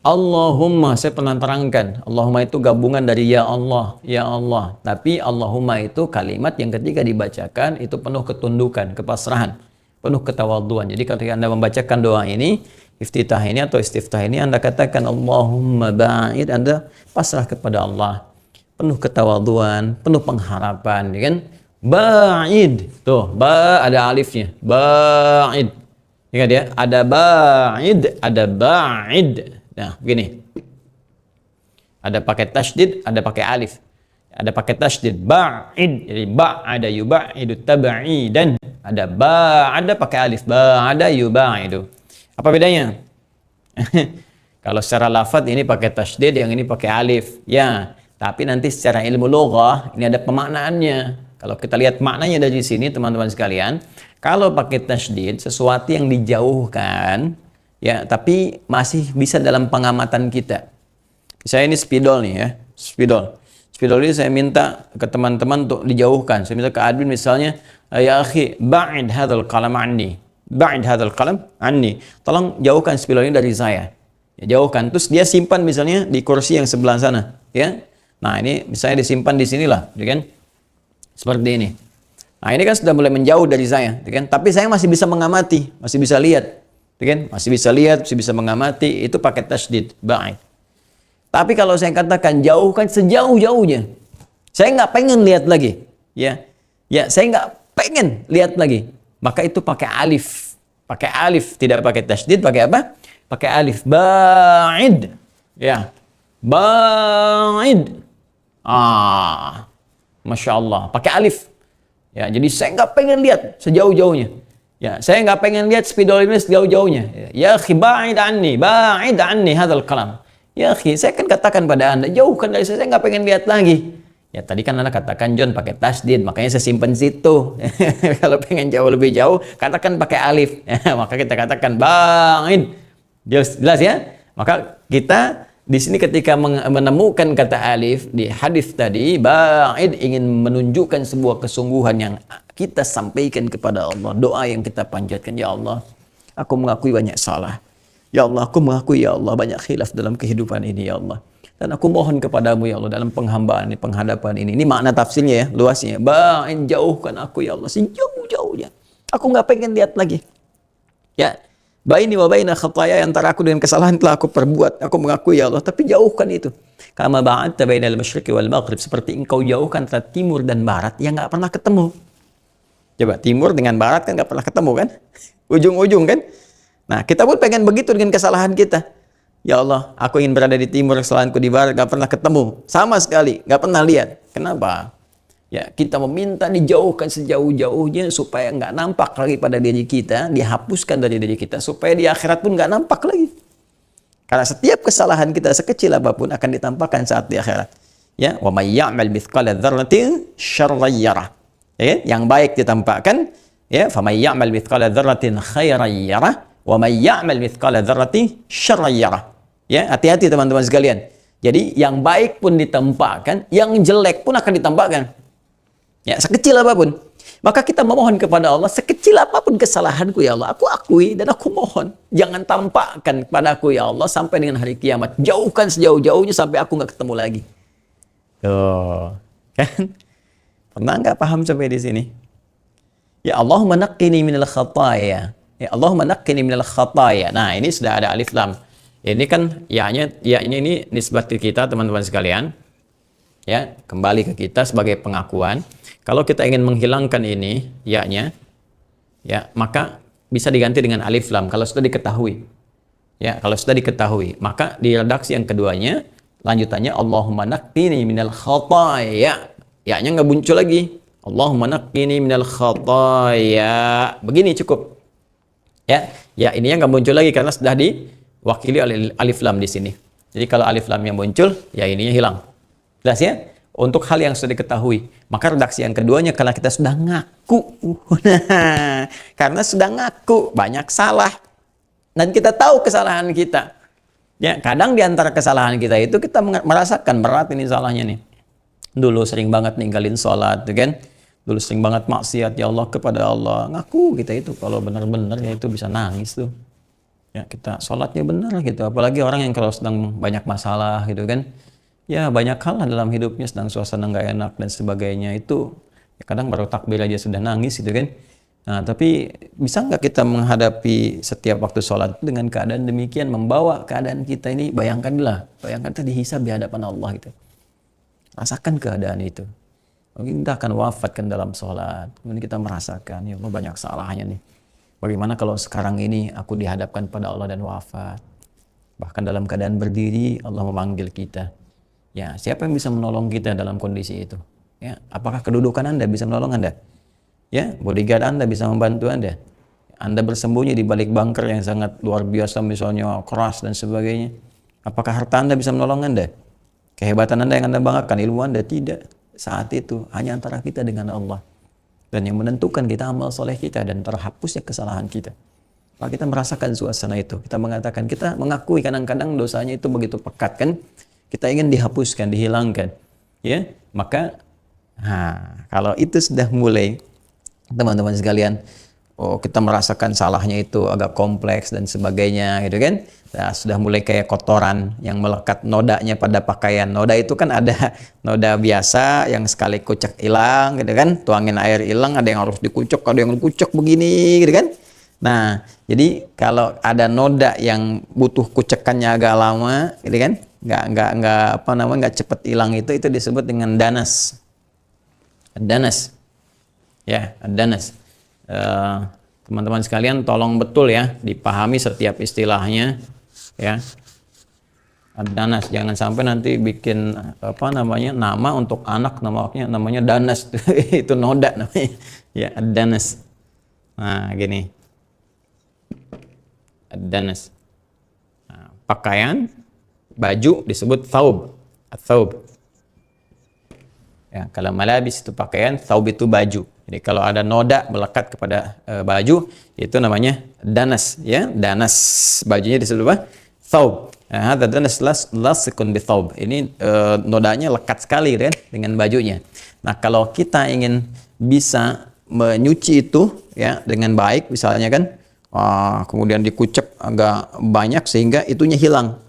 B: Allahumma, saya pernah terangkan, Allahumma itu gabungan dari ya Allah, ya Allah. Tapi Allahumma itu kalimat yang ketika dibacakan itu penuh ketundukan, kepasrahan, penuh ketawaduan. Jadi ketika Anda membacakan doa ini, iftitah ini atau istiftah ini, Anda katakan Allahumma ba'id, Anda pasrah kepada Allah, penuh ketawaduan, penuh pengharapan, ya kan? Ba'id, tuh, ada alifnya, ba'id. Ingat ya, ada ba'id, ada ba'id. Nah, begini. Ada pakai tasydid, ada pakai alif. Ada pakai tasydid, ba'id. Jadi ba'ada yuba'idu tab'idan. Ada ba'ada pakai alif, ba'ada yuba'idu. Apa bedanya? Kalau secara lafaz ini pakai tasydid, yang ini pakai alif. Ya, tapi nanti secara ilmu lughah ini ada pemaknaannya. Kalau kita lihat maknanya dari sini, teman-teman sekalian, kalau pakai tasydid, sesuatu yang dijauhkan, ya, tapi masih bisa dalam pengamatan kita. Saya ini spidol nih ya, spidol. Spidol ini saya minta ke teman-teman untuk dijauhkan. Saya minta ke admin misalnya, ya akhi, ba'id hadzal qalam anni. Ba'id hadzal qalam anni. Tolong jauhkan spidol ini dari saya. Ya, jauhkan. Terus dia simpan misalnya di kursi yang sebelah sana, ya. Nah, ini misalnya disimpan di sinilah, ya kan? Seperti ini. Nah, ini kan sudah mulai menjauh dari saya, ya kan? Tapi saya masih bisa mengamati, masih bisa lihat. Kan? Masih bisa lihat, masih bisa mengamati, itu pakai tasydid, ba'id. Tapi kalau saya katakan jauhkan sejauh-jauhnya, saya nggak pengen lihat lagi, ya, saya nggak pengen lihat lagi, maka itu pakai alif, tidak pakai tasydid, pakai apa? Pakai alif, ba'id, ya, ba'id, masya Allah, pakai alif, ya, jadi saya nggak pengen lihat sejauh-jauhnya. Ya, saya nggak pengen lihat spidol ini sejauh-jauhnya. Ya akhi, ba'id anni hadzal kalam. Ya akhi, saya kan katakan pada Anda, jauhkan dari saya nggak pengen lihat lagi. Ya, tadi kan Anda katakan John pakai tasydid, makanya saya simpan situ. Kalau pengen jauh lebih jauh, katakan pakai alif. Maka kita katakan ba'id. Jelas ya? Maka kita di sini ketika menemukan kata alif di hadis tadi, ba'id ingin menunjukkan sebuah kesungguhan yang kita sampaikan kepada Allah, doa yang kita panjatkan. Ya Allah, aku mengakui banyak salah. Ya Allah, aku mengakui ya Allah banyak khilaf dalam kehidupan ini ya Allah. Dan aku mohon kepadamu ya Allah dalam penghambaan ini, penghadapan ini. Ini makna tafsirnya ya, luasnya. Ba'in, jauhkan aku ya Allah sejauh-jauhnya. Aku nggak pengen lihat lagi. Ya, baini wa baina khataya, antara aku dengan kesalahan telah aku perbuat. Aku mengakui ya Allah, tapi jauhkan itu. Kama ba'adta bainal masyriqi wal maghrib, seperti engkau jauhkan antara timur dan barat yang nggak pernah ketemu. Coba timur dengan barat kan nggak pernah ketemu kan? Ujung-ujung kan? Nah, kita pun pengen begitu dengan kesalahan kita. Ya Allah, aku ingin berada di timur, kesalahanku di barat, nggak pernah ketemu. Sama sekali, nggak pernah lihat. Kenapa? Ya, kita meminta dijauhkan sejauh-jauhnya supaya nggak nampak lagi pada diri kita, dihapuskan dari diri kita, supaya di akhirat pun nggak nampak lagi. Karena setiap kesalahan kita sekecil apapun akan ditampakkan saat di akhirat. Ya, wa may ya'mal mithqala dzarratin syarran yarah. Ya, yang baik ditampakkan, ya, fa may ya'mal mithqala dzarratin khairan yarah, wa may ya'mal mithqala dzarratin syarran yarah. Ya, hati-hati teman-teman sekalian. Jadi yang baik pun ditampakkan, yang jelek pun akan ditampakkan. Ya, sekecil apapun. Maka kita memohon kepada Allah, sekecil apapun kesalahanku ya Allah, aku akui dan aku mohon. Jangan tampakkan kepadaku ya Allah sampai dengan hari kiamat. Jauhkan sejauh-jauhnya sampai aku nggak ketemu lagi. Tuh, kan? Pernah nggak paham sampai di sini? Ya Allahumma naqqini minal khataya. Ya Allahumma naqqini minal khataya. Nah, ini sudah ada alif lam. Ini kan ya-nya ini nisbat ke kita teman-teman sekalian. Ya, kembali ke kita sebagai pengakuan. Kalau kita ingin menghilangkan ini ya-nya, ya, maka bisa diganti dengan alif lam kalau sudah diketahui. Ya, kalau sudah diketahui, maka di redaksi yang keduanya lanjutannya Allahumma naqqini minal khataya. Ya-nya nggak muncul lagi. Allahumma naqqini minal khataya. Begini cukup. Ya, ini yang nggak muncul lagi karena sudah diwakili oleh alif lam di sini. Jadi kalau alif lam yang muncul, ya ininya hilang. Jelas ya? untuk hal yang sudah diketahui. Maka redaksi yang keduanya kalau kita sudah ngaku. Nah, karena sudah ngaku banyak salah dan kita tahu kesalahan kita. Ya, kadang di antara kesalahan kita itu kita merasakan berat ini salahnya nih. Dulu sering banget ninggalin sholat, tuh kan? Dulu sering banget maksiat ya Allah kepada Allah. Ngaku kita itu kalau benar-benar ya itu bisa nangis tuh. Ya, kita sholatnya benar gitu. Apalagi orang yang kalau sedang banyak masalah gitu kan. Ya banyak hal dalam hidupnya, sedang suasana nggak enak dan sebagainya itu ya kadang baru takbir aja sudah nangis gitu kan. Nah tapi bisa nggak kita menghadapi setiap waktu sholat dengan keadaan demikian, membawa keadaan kita ini, bayangkan tadi hisab di hadapan Allah gitu. Rasakan keadaan itu. Mungkin kita akan wafat kan dalam sholat, kemudian kita merasakan ya Allah banyak salahnya nih. Bagaimana kalau sekarang ini aku dihadapkan pada Allah dan wafat? Bahkan dalam keadaan berdiri Allah memanggil kita. Ya, siapa yang bisa menolong kita dalam kondisi itu? Ya, apakah kedudukan Anda bisa menolong Anda? Ya, bodyguard Anda bisa membantu Anda. Anda bersembunyi di balik bunker yang sangat luar biasa, misalnya keras dan sebagainya. Apakah harta Anda bisa menolong Anda? Kehebatan Anda yang Anda banggakan, ilmu Anda tidak. Saat itu hanya antara kita dengan Allah. Dan yang menentukan kita amal soleh kita dan terhapusnya kesalahan kita. Kalau kita merasakan suasana itu, kita mengatakan, kita mengakui kadang-kadang dosanya itu begitu pekat kan? Kita ingin dihapuskan, dihilangkan, ya. Maka, kalau itu sudah mulai, teman-teman sekalian, kita merasakan salahnya itu agak kompleks dan sebagainya, gitu kan? Nah, sudah mulai kayak kotoran yang melekat nodanya pada pakaian. Noda itu kan ada noda biasa yang sekali kucek hilang, gitu kan? Tuangin air hilang, ada yang harus dikucek, ada yang dikucek begini, gitu kan? Nah, jadi kalau ada noda yang butuh kucekannya agak lama, gitu kan? Nggak cepet hilang itu disebut dengan danas. Danas. Ya, danas. Teman-teman sekalian tolong betul ya dipahami setiap istilahnya ya. Danas, jangan sampai nanti bikin nama untuk anak namanya danas. Itu noda namanya. Ya, danas. Nah, gini. Danas. Nah, pakaian, baju disebut thawb. Thawb. Ya, kalau malabis itu pakaian, thawb itu baju. Jadi kalau ada noda melekat kepada baju itu namanya danas, ya. Danas, bajunya disebut apa? Thawb. Nah, danas lasikun bi thawb. Ini nodanya lekat sekali kan dengan bajunya. Nah, kalau kita ingin bisa menyuci itu ya dengan baik misalnya kan, kemudian dikucek agak banyak sehingga itunya hilang.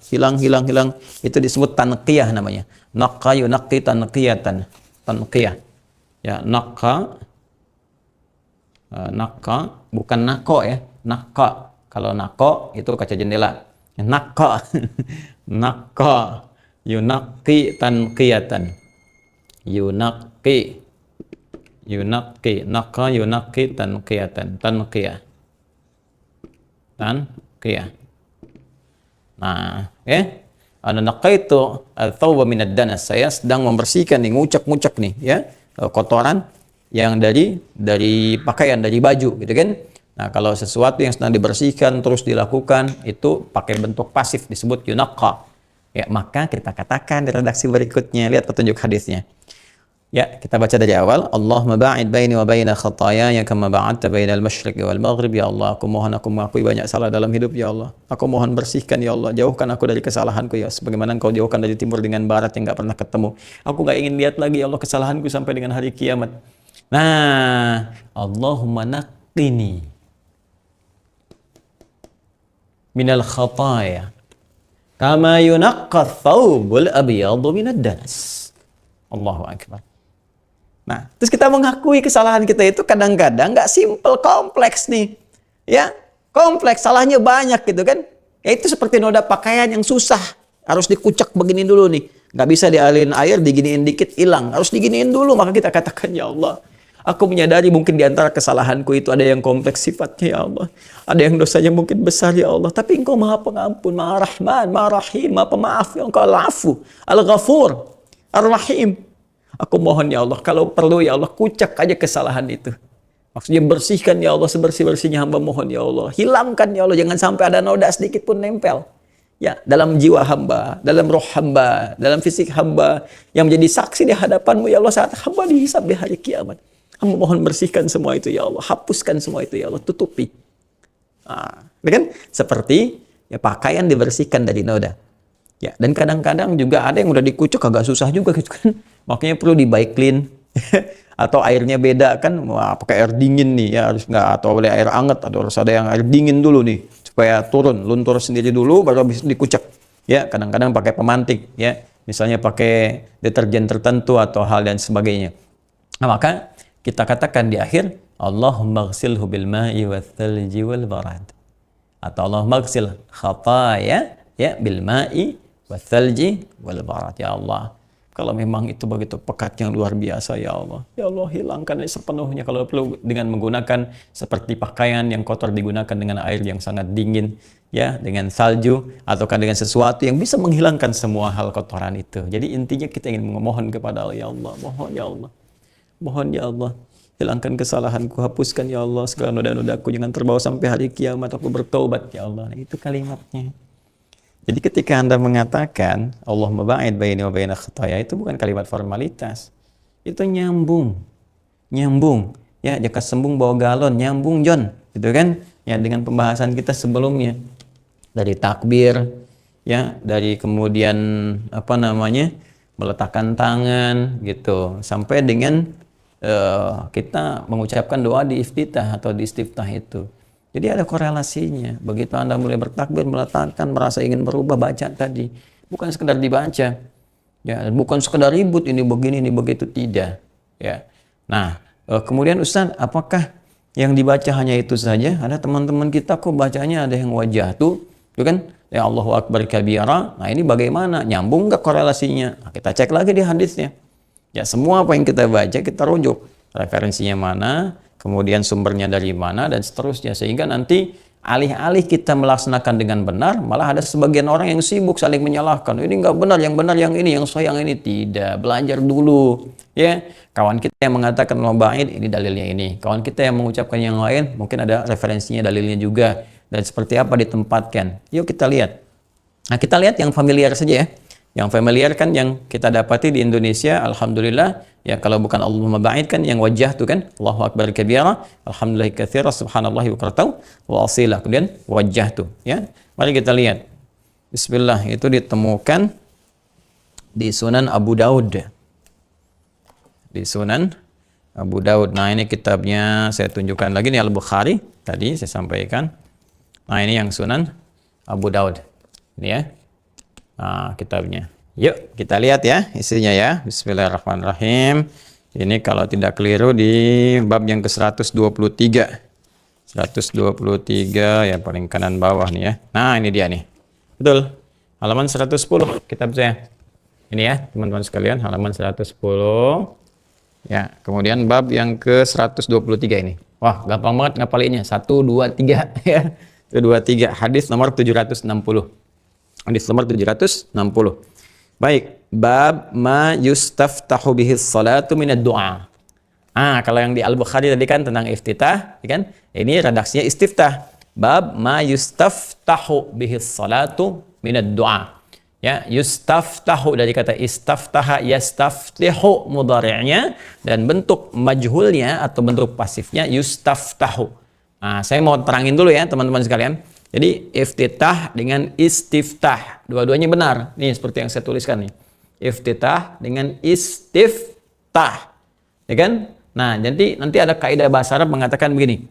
B: Itu disebut tanqiyah namanya. Naqqa yunaqqi tanqiyatan. Tanqiyah. Ya, naqqa bukan nako ya. Naqqa. Kalau nako itu kaca jendela. Naqqa. Naqqa yunaqqi tanqiyatan. Yunaqqi. Naqqa yunaqqi tanqiyatan. Tanqiyah. Nah, ana naqaitu al-thawba min ad-danas. Saya sedang membersihkan nih, ngucek nih ya, kotoran yang dari pakaian, dari baju gitu kan. Nah, kalau sesuatu yang sedang dibersihkan terus dilakukan itu pakai bentuk pasif disebut yunaqqa. Ya, maka kita katakan di redaksi berikutnya, lihat petunjuk hadisnya. Ya, kita baca dari awal. Allahumma ba'id baini wa baina khataayaya kama ba'adta bainal masyriqi wal maghrib. Ya Allah, aku mengakui banyak salah dalam hidup ya Allah. Aku mohon bersihkan ya Allah, jauhkan aku dari kesalahanku ya, sebagaimana Engkau jauhkan dari timur dengan barat yang enggak pernah ketemu. Aku enggak ingin lihat lagi ya Allah kesalahanku sampai dengan hari kiamat. Nah, Allahumma naqqini minal khataaya kama yunaqqa thawbul abyadu minad danas. Allahu akbar. Nah, terus kita mengakui kesalahan kita itu kadang-kadang nggak simple, kompleks nih. Ya, kompleks, salahnya banyak gitu kan. Ya itu seperti noda pakaian yang susah. Harus dikucek begini dulu nih. Nggak bisa dialirin air, diginiin dikit, hilang. Harus diginiin dulu, maka kita katakan, ya Allah, aku menyadari mungkin di antara kesalahanku itu ada yang kompleks sifatnya, ya Allah. Ada yang dosanya mungkin besar, ya Allah. Tapi Engkau Maha Pengampun, Maha Rahman, Maha Rahim, Maha Pemaaf. Engkau Al-Afu, Al-Ghafur, Ar-Rahim. Aku mohon ya Allah, kalau perlu ya Allah, kucek aja kesalahan itu. Maksudnya bersihkan ya Allah, sebersih-bersihnya hamba mohon ya Allah. Hilangkan ya Allah, jangan sampai ada noda sedikit pun nempel. Ya, dalam jiwa hamba, dalam roh hamba, dalam fisik hamba yang menjadi saksi di hadapanmu ya Allah saat hamba dihisab di hari kiamat. Hamba mohon bersihkan semua itu ya Allah, hapuskan semua itu ya Allah, tutupi. Nah, kan seperti ya pakaian dibersihkan dari noda. Ya, dan kadang-kadang juga ada yang udah dikucuk agak susah juga gitu kan. Makanya perlu di-baik clean. Atau airnya beda kan, wah pakai air dingin nih ya, harus nggak, atau boleh air hangat, atau harus ada yang air dingin dulu nih supaya turun, luntur sendiri dulu baru habis dikucek. Ya, kadang-kadang pakai pemantik ya, misalnya pakai deterjen tertentu atau hal dan sebagainya. Nah, maka kita katakan di akhir, Allahumma ghsilhu bil ma'i wath thalji wal barad. Atau Allahumma ghsil khataya ya bil ma'i wath thalji wal barad. Ya Allah, kalau memang itu begitu pekat yang luar biasa ya Allah hilangkan sepenuhnya. Kalau perlu dengan menggunakan seperti pakaian yang kotor digunakan dengan air yang sangat dingin ya, dengan salju ataukah dengan sesuatu yang bisa menghilangkan semua hal kotoran itu. Jadi intinya kita ingin memohon kepada Allah, ya Allah, mohon ya Allah, hilangkan kesalahanku, hapuskan ya Allah segala noda-nodaku, jangan terbawa sampai hari kiamat, aku bertaubat ya Allah. Nah, itu kalimatnya. Jadi ketika Anda mengatakan Allahumma ba'id baini wa baina khataaya, itu bukan kalimat formalitas. Itu nyambung. Ya, jaka sembung bawa galon, nyambung John. Gitu kan? Ya, dengan pembahasan kita sebelumnya. Dari takbir, ya, dari kemudian meletakkan tangan gitu, sampai dengan kita mengucapkan doa di iftitah atau di istiftah itu. Jadi ada korelasinya. Begitu Anda mulai bertakbir, meletakkan, merasa ingin berubah, baca tadi. Bukan sekedar dibaca. Ya, bukan sekedar ribut, ini begini, ini begitu, tidak. Ya. Nah, kemudian Ustaz, apakah yang dibaca hanya itu saja? Ada teman-teman kita kok bacanya ada yang wajah tuh, itu kan? Ya Allahu Akbar kabira. Nah, ini bagaimana? Nyambung nggak korelasinya? Nah, kita cek lagi di hadisnya. Ya, semua apa yang kita baca, kita rujuk. Referensinya mana? Kemudian sumbernya dari mana, dan seterusnya, sehingga nanti alih-alih kita melaksanakan dengan benar, malah ada sebagian orang yang sibuk saling menyalahkan, ini nggak benar yang ini, yang sahih yang ini. Tidak, belajar dulu ya. Kawan kita yang mengatakan Allah ba'id, ini dalilnya ini. Kawan kita yang mengucapkan yang lain, mungkin ada referensinya, dalilnya juga, dan seperti apa ditempatkan. Yuk kita lihat. Nah, kita lihat yang familiar saja ya. Yang familiar kan yang kita dapati di Indonesia, alhamdulillah. Ya, kalau bukan Allahumma ba'id kan yang wajah tuh kan, Allahu Akbar kabira, alhamdulillah katsira, subhanallahi bukratan wa asila. Kemudian wajah tuh ya. Mari kita lihat. Bismillah, itu ditemukan di Sunan Abu Daud. Di Sunan Abu Daud. Nah, ini kitabnya saya tunjukkan lagi nih, Al-Bukhari tadi saya sampaikan. Nah, ini yang Sunan Abu Daud. Ini ya. Nah, kitabnya. Yuk kita lihat ya isinya ya. Bismillahirrahmanirrahim. Ini kalau tidak keliru di bab yang ke-123. 123 ya, paling kanan bawah nih ya. Nah, ini dia nih. Betul. Halaman 110 kitab saya. Ini ya, teman-teman sekalian, halaman 110. Ya, kemudian bab yang ke-123 ini. Wah, gampang banget ngapalinnya. 1 2 3 ya. 1 2 3, hadis nomor 760. Hadis nomor 760. Baik, bab ma yustaftahu bihi salatu minad du'a. Kalau yang di Al-Bukhari tadi kan tentang iftitah, kan? Ini redaksinya istiftah. Bab ma yustaftahu bihi salatu minad du'a. Ya, yustaftahu dari kata istaftaha, yastaftihu mudhari'nya, dan bentuk majhulnya atau bentuk pasifnya yustaftahu. Saya mau terangin dulu ya teman-teman sekalian. Jadi iftitah dengan istiftah, dua-duanya benar. Nih seperti yang saya tuliskan nih. Iftitah dengan istiftah. Ya kan? Nah, jadi nanti ada kaidah bahasa Arab mengatakan begini.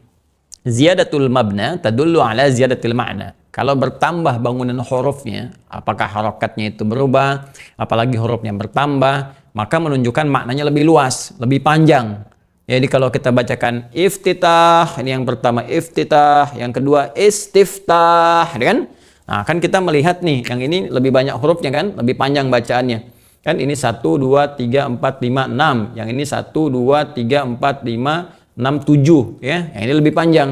B: Ziyadatul mabna tadullu ala ziyadatil ma'na. Kalau bertambah bangunan hurufnya, apakah harokatnya itu berubah, apalagi hurufnya bertambah, maka menunjukkan maknanya lebih luas, lebih panjang. Jadi kalau kita bacakan iftitah, ini yang pertama iftitah, yang kedua istiftah, kan? Nah, kan kita melihat nih, yang ini lebih banyak hurufnya kan, lebih panjang bacaannya. Kan ini 1 2 3 4 5 6, yang ini 1 2 3 4 5 6 7 ya. Yang ini lebih panjang.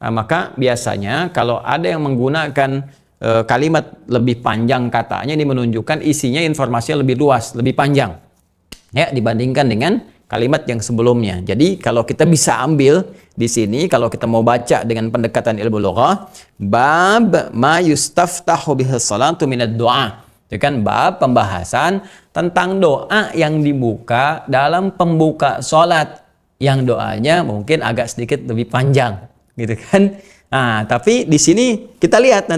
B: Nah, maka biasanya kalau ada yang menggunakan kalimat lebih panjang katanya, ini menunjukkan isinya informasinya lebih luas, lebih panjang. Ya, dibandingkan dengan kalimat yang sebelumnya. Jadi kalau kita bisa ambil di sini kalau kita mau baca dengan pendekatan ilmu lughah, bab ma yustaftahu bihi salatu minad du'a. Itu kan bab pembahasan tentang doa yang dibuka dalam pembuka salat, yang doanya mungkin agak sedikit lebih panjang, gitu kan? Nah, tapi di sini kita lihat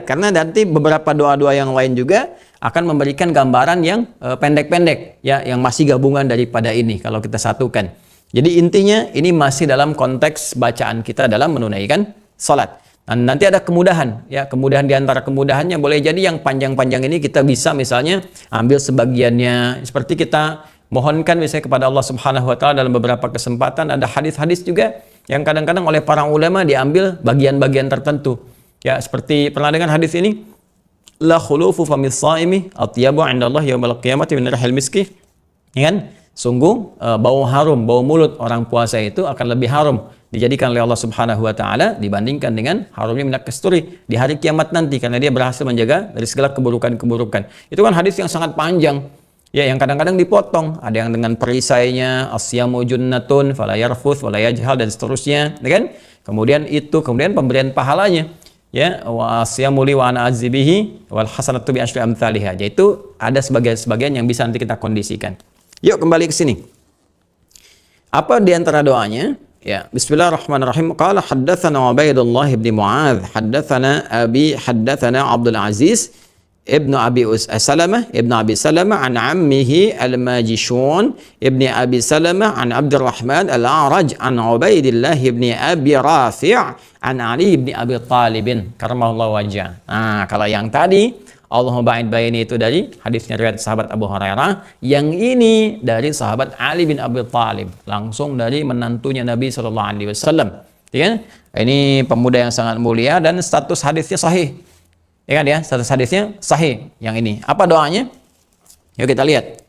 B: karena nanti beberapa doa-doa yang lain juga akan memberikan gambaran yang pendek-pendek ya, yang masih gabungan daripada ini kalau kita satukan. Jadi intinya ini masih dalam konteks bacaan kita dalam menunaikan salat. Dan nanti ada kemudahan ya, kemudahan di antara kemudahannya boleh jadi yang panjang-panjang ini kita bisa misalnya ambil sebagiannya, seperti kita mohonkan misalnya kepada Allah Subhanahu wa taala dalam beberapa kesempatan. Ada hadis-hadis juga yang kadang-kadang oleh para ulama diambil bagian-bagian tertentu. Ya, seperti pernah dengar hadis ini, la khulufu famis shaimi atyabu 'indallahi yaumil qiyamati min rihil miski. Ya kan? Sungguh bau harum, bau mulut orang puasa itu akan lebih harum dijadikan oleh Allah Subhanahu wa taala dibandingkan dengan harumnya minyak kasturi di hari kiamat nanti, karena dia berhasil menjaga dari segala keburukan-keburukan. Itu kan hadis yang sangat panjang. Ya, yang kadang-kadang dipotong, ada yang dengan perisainya, asyamu junnatun fala yarfuth wala yajhal dan seterusnya, ya kan? Kemudian pemberian pahalanya, ya, wa asyamu li wa ana azibihi wal hasanatu bi asyri amsalihha. Yaitu ada sebagian yang bisa nanti kita kondisikan. Yuk kembali ke sini. Apa di antara doanya? Ya, bismillahirrahmanirrahim. Qala haddatsana Ubaidullah bin Muadz, haddatsana Abi, haddatsana Abdul Aziz Ibnu Abi Salamah, Ibnu Abi Salamah an ammihi al-Majishun, Ibnu Abi Salamah an Abdurrahman al-A'raj an Ubaidillah ibni Abi Rafi' an Ali ibni Abi Talib karamallahu wajhah. Nah, kalau yang tadi Allahumma ba'id baini itu dari hadisnya riwayat sahabat Abu Hurairah, yang ini dari sahabat Ali bin Abi Talib, langsung dari menantunya Nabi sallallahu alaihi wasallam. Ya, ini pemuda yang sangat mulia dan status hadisnya sahih. Ya kan ya, status hadisnya sahih yang ini. Apa doanya? Yuk kita lihat.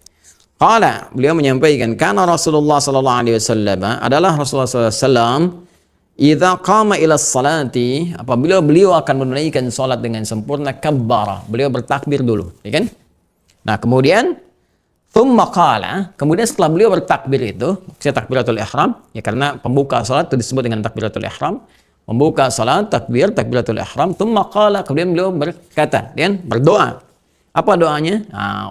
B: Qala, beliau menyampaikan, kana Rasulullah sallallahu alaihi wasallam, adalah Rasulullah sallallahu alaihi wasallam, idza qama ila salati, apabila beliau akan menunaikan salat dengan sempurna, kabbara, beliau bertakbir dulu, ya kan? Nah, kemudian thumma qala, kemudian setelah beliau bertakbir itu, maksudnya takbiratul ihram, ya karena pembuka salat itu disebut dengan takbiratul ihram. Membuka salat, takbiratul ihram, thumma qala, kemudian beliau berkata, dan berdoa. Apa doanya?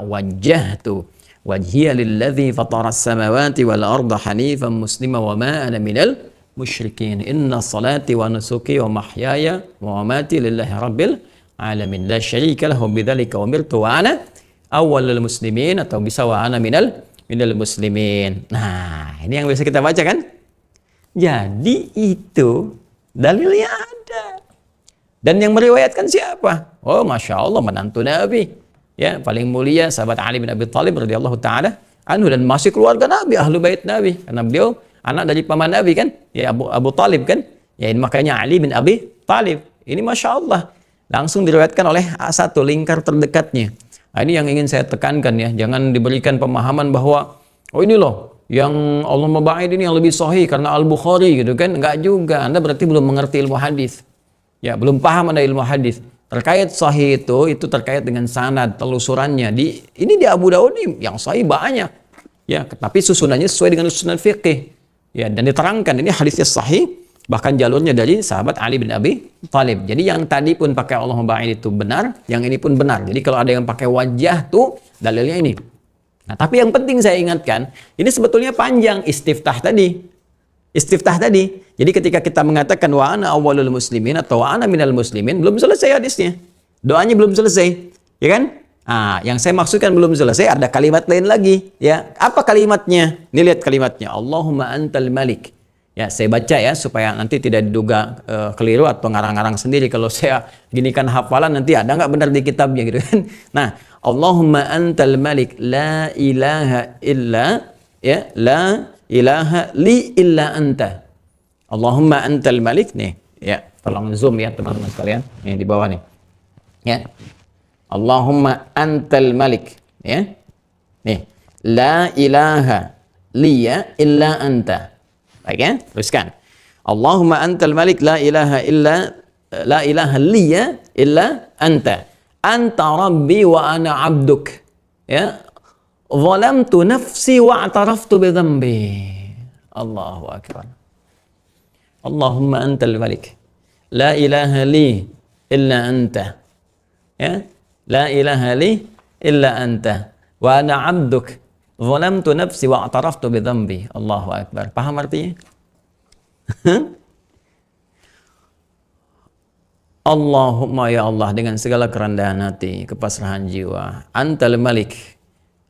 B: Wajjahtu wajhiya lilladzi fatara as-samawati wal arda hanifan muslima wa ma ana minal musyrikin. Inna salati wa nusuki wa mahyaya wa mamati lillahi rabbil alamin. La syarika lahu bidzalika umirtu wa ana awwalul muslimin, atau bisa wa ana minal muslimin. Nah, ini yang bisa kita baca kan? Jadi itu dalilnya ada. Dan yang meriwayatkan siapa? Oh, Masya Allah, menantu Nabi. Ya, paling mulia sahabat Ali bin Abi Talib radhiyallahu taala anhu, dan masih keluarga Nabi, ahlu bait Nabi. Karena beliau anak dari paman Nabi kan? Ya, Abu Talib kan? Ya, ini makanya Ali bin Abi Talib. Ini Masya Allah. Langsung diriwayatkan oleh satu lingkar terdekatnya. Nah, ini yang ingin saya tekankan ya. Jangan diberikan pemahaman bahwa, oh ini loh, yang Allah maba'id ini yang lebih sahih karena Al-Bukhari gitu kan. Enggak juga, Anda berarti belum mengerti ilmu hadis. Ya, belum paham Anda ilmu hadis. Terkait sahih itu terkait dengan sanad, telusurannya. Ini di Abu Daud ini yang sahih banyak. Ya, tapi susunannya sesuai dengan susunan fiqih. Ya, dan diterangkan ini hadisnya sahih, bahkan jalurnya dari sahabat Ali bin Abi Talib. Jadi yang tadi pun pakai Allah maba'id itu benar, yang ini pun benar. Jadi kalau ada yang pakai wajah tuh dalilnya ini. Nah, tapi yang penting saya ingatkan, ini sebetulnya panjang istiftah tadi. Istiftah tadi. Jadi ketika kita mengatakan wa ana awwalul muslimin atau wa ana minal muslimin, belum selesai hadisnya. Doanya belum selesai. Ya kan? Nah, yang saya maksudkan belum selesai, ada kalimat lain lagi. Ya, apa kalimatnya? Ini lihat kalimatnya. Allahumma antal malik. Ya, saya baca ya supaya nanti tidak diduga keliru atau ngarang-ngarang sendiri. Kalau saya ginikan hafalan nanti ada nggak benar di kitabnya gitu kan. Nah, Allahumma antal malik la ilaha illa, ya, la ilaha li illa anta. Allahumma antal malik nih, ya, tolong zoom ya teman-teman sekalian. Nih di bawah nih. Ya. Allahumma antal malik, ya. Nih, la ilaha liya illa anta. Baik ya, teruskan. Allahumma antal malik la ilaha liya illa anta. Anta rabbi wa ana abduk. Ya. Zalamtu nafsi wa i'taraftu bi dhanbi. Allahu akbar. Allahumma antal malik. La ilaha li illa anta. Ya. La ilaha li illa anta. Wa ana 'abduk. Zalamtu nafsi wa a'taraftu bi dhanbi. Allahu akbar. Paham artinya? Allahumma ya Allah, dengan segala kerendahan hati, kepasrahan jiwa, antal malik,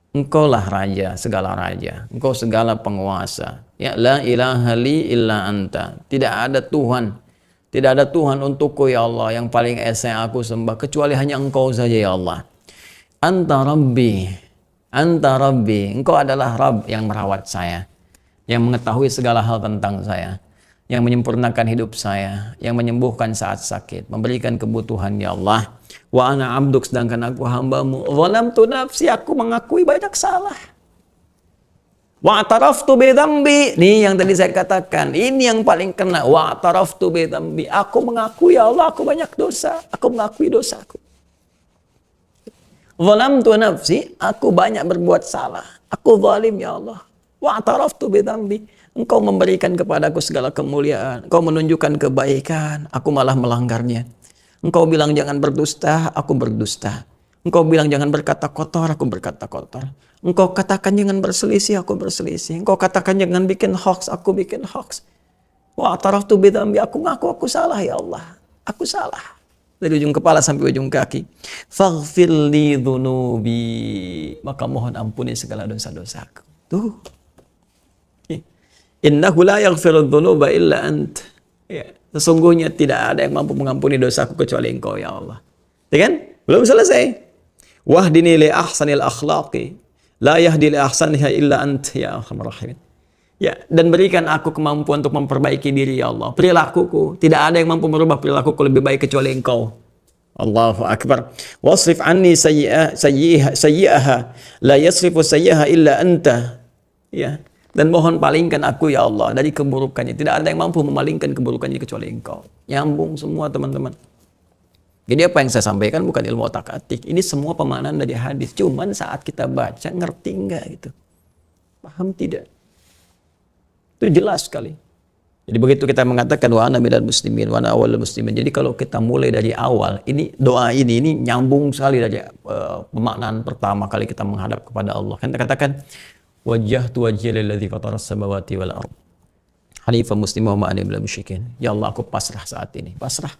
B: engkaulah raja, segala raja, engkau segala penguasa. Ya, la ilaha li illa anta. Tidak ada Tuhan untukku ya Allah yang paling esa yang aku sembah kecuali hanya engkau saja ya Allah. Anta Rabbi, engkau adalah Rabb yang merawat saya, yang mengetahui segala hal tentang saya, yang menyempurnakan hidup saya, yang menyembuhkan saat sakit, memberikan kebutuhan ya Allah. Wa ana 'abduk, sedangkan aku hambamu. Zalamtu nafsi, aku mengakui banyak salah. Wa ataraftu bi dzambi. Nih yang tadi saya katakan, ini yang paling kena. Wa ataraftu bi dzambi. Aku mengakui ya Allah, aku banyak dosa. Aku mengakui dosaku. Zalamtu nafsi, aku banyak berbuat salah. Aku zalim ya Allah. Wa ataraftu bi dzambi. Engkau memberikan kepadaku segala kemuliaan. Engkau menunjukkan kebaikan, aku malah melanggarnya. Engkau bilang jangan berdusta, aku berdusta. Engkau bilang jangan berkata kotor, aku berkata kotor. Engkau katakan jangan berselisih, aku berselisih. Engkau katakan jangan bikin hoax, aku bikin hoax. Wa ataraftu bi dzambi, aku ngaku aku salah ya Allah. Aku salah. Dari ujung kepala sampai ujung kaki. Faghfir li dzunubi, maka mohon ampuni segala dosa-dosaku. Tuh. Innahu la yaghfiru dzunuba illa ant. Ya, sesungguhnya tidak ada yang mampu mengampuni dosaku kecuali Engkau ya Allah. Ya kan? Belum selesai. Wahdini li ahsanil akhlaqi, la yahdi li ahsaniha illa ant ya arhamar rahimin. Ya, dan berikan aku kemampuan untuk memperbaiki diri ya Allah. Perilakuku, tidak ada yang mampu merubah perilakuku lebih baik kecuali Engkau. Allahu akbar. Wasrif anni sayyi'aha, la yasrifu sayyi'aha illa anta. Ya. Dan mohon palingkan aku ya Allah dari keburukannya. Tidak ada yang mampu memalingkan keburukannya kecuali Engkau. Nyambung semua teman-teman. Jadi apa yang saya sampaikan bukan ilmu otak-atik. Ini semua pemahaman dari hadis. Cuman saat kita baca ngerti enggak gitu. Paham tidak? Itu jelas sekali. Jadi begitu kita mengatakan wa ana minal muslimin wa ana awwalul muslimin. Jadi kalau kita mulai dari awal, ini doa ini nyambung sekali dari pemaknaan pertama kali kita menghadap kepada Allah. Kan kita katakan wajjahtu wajhiya lilladzi fatara as-samawati wal ardh hanifan musliman wa ma ana minal musyrikin. Ya Allah, aku pasrah saat ini. Pasrah.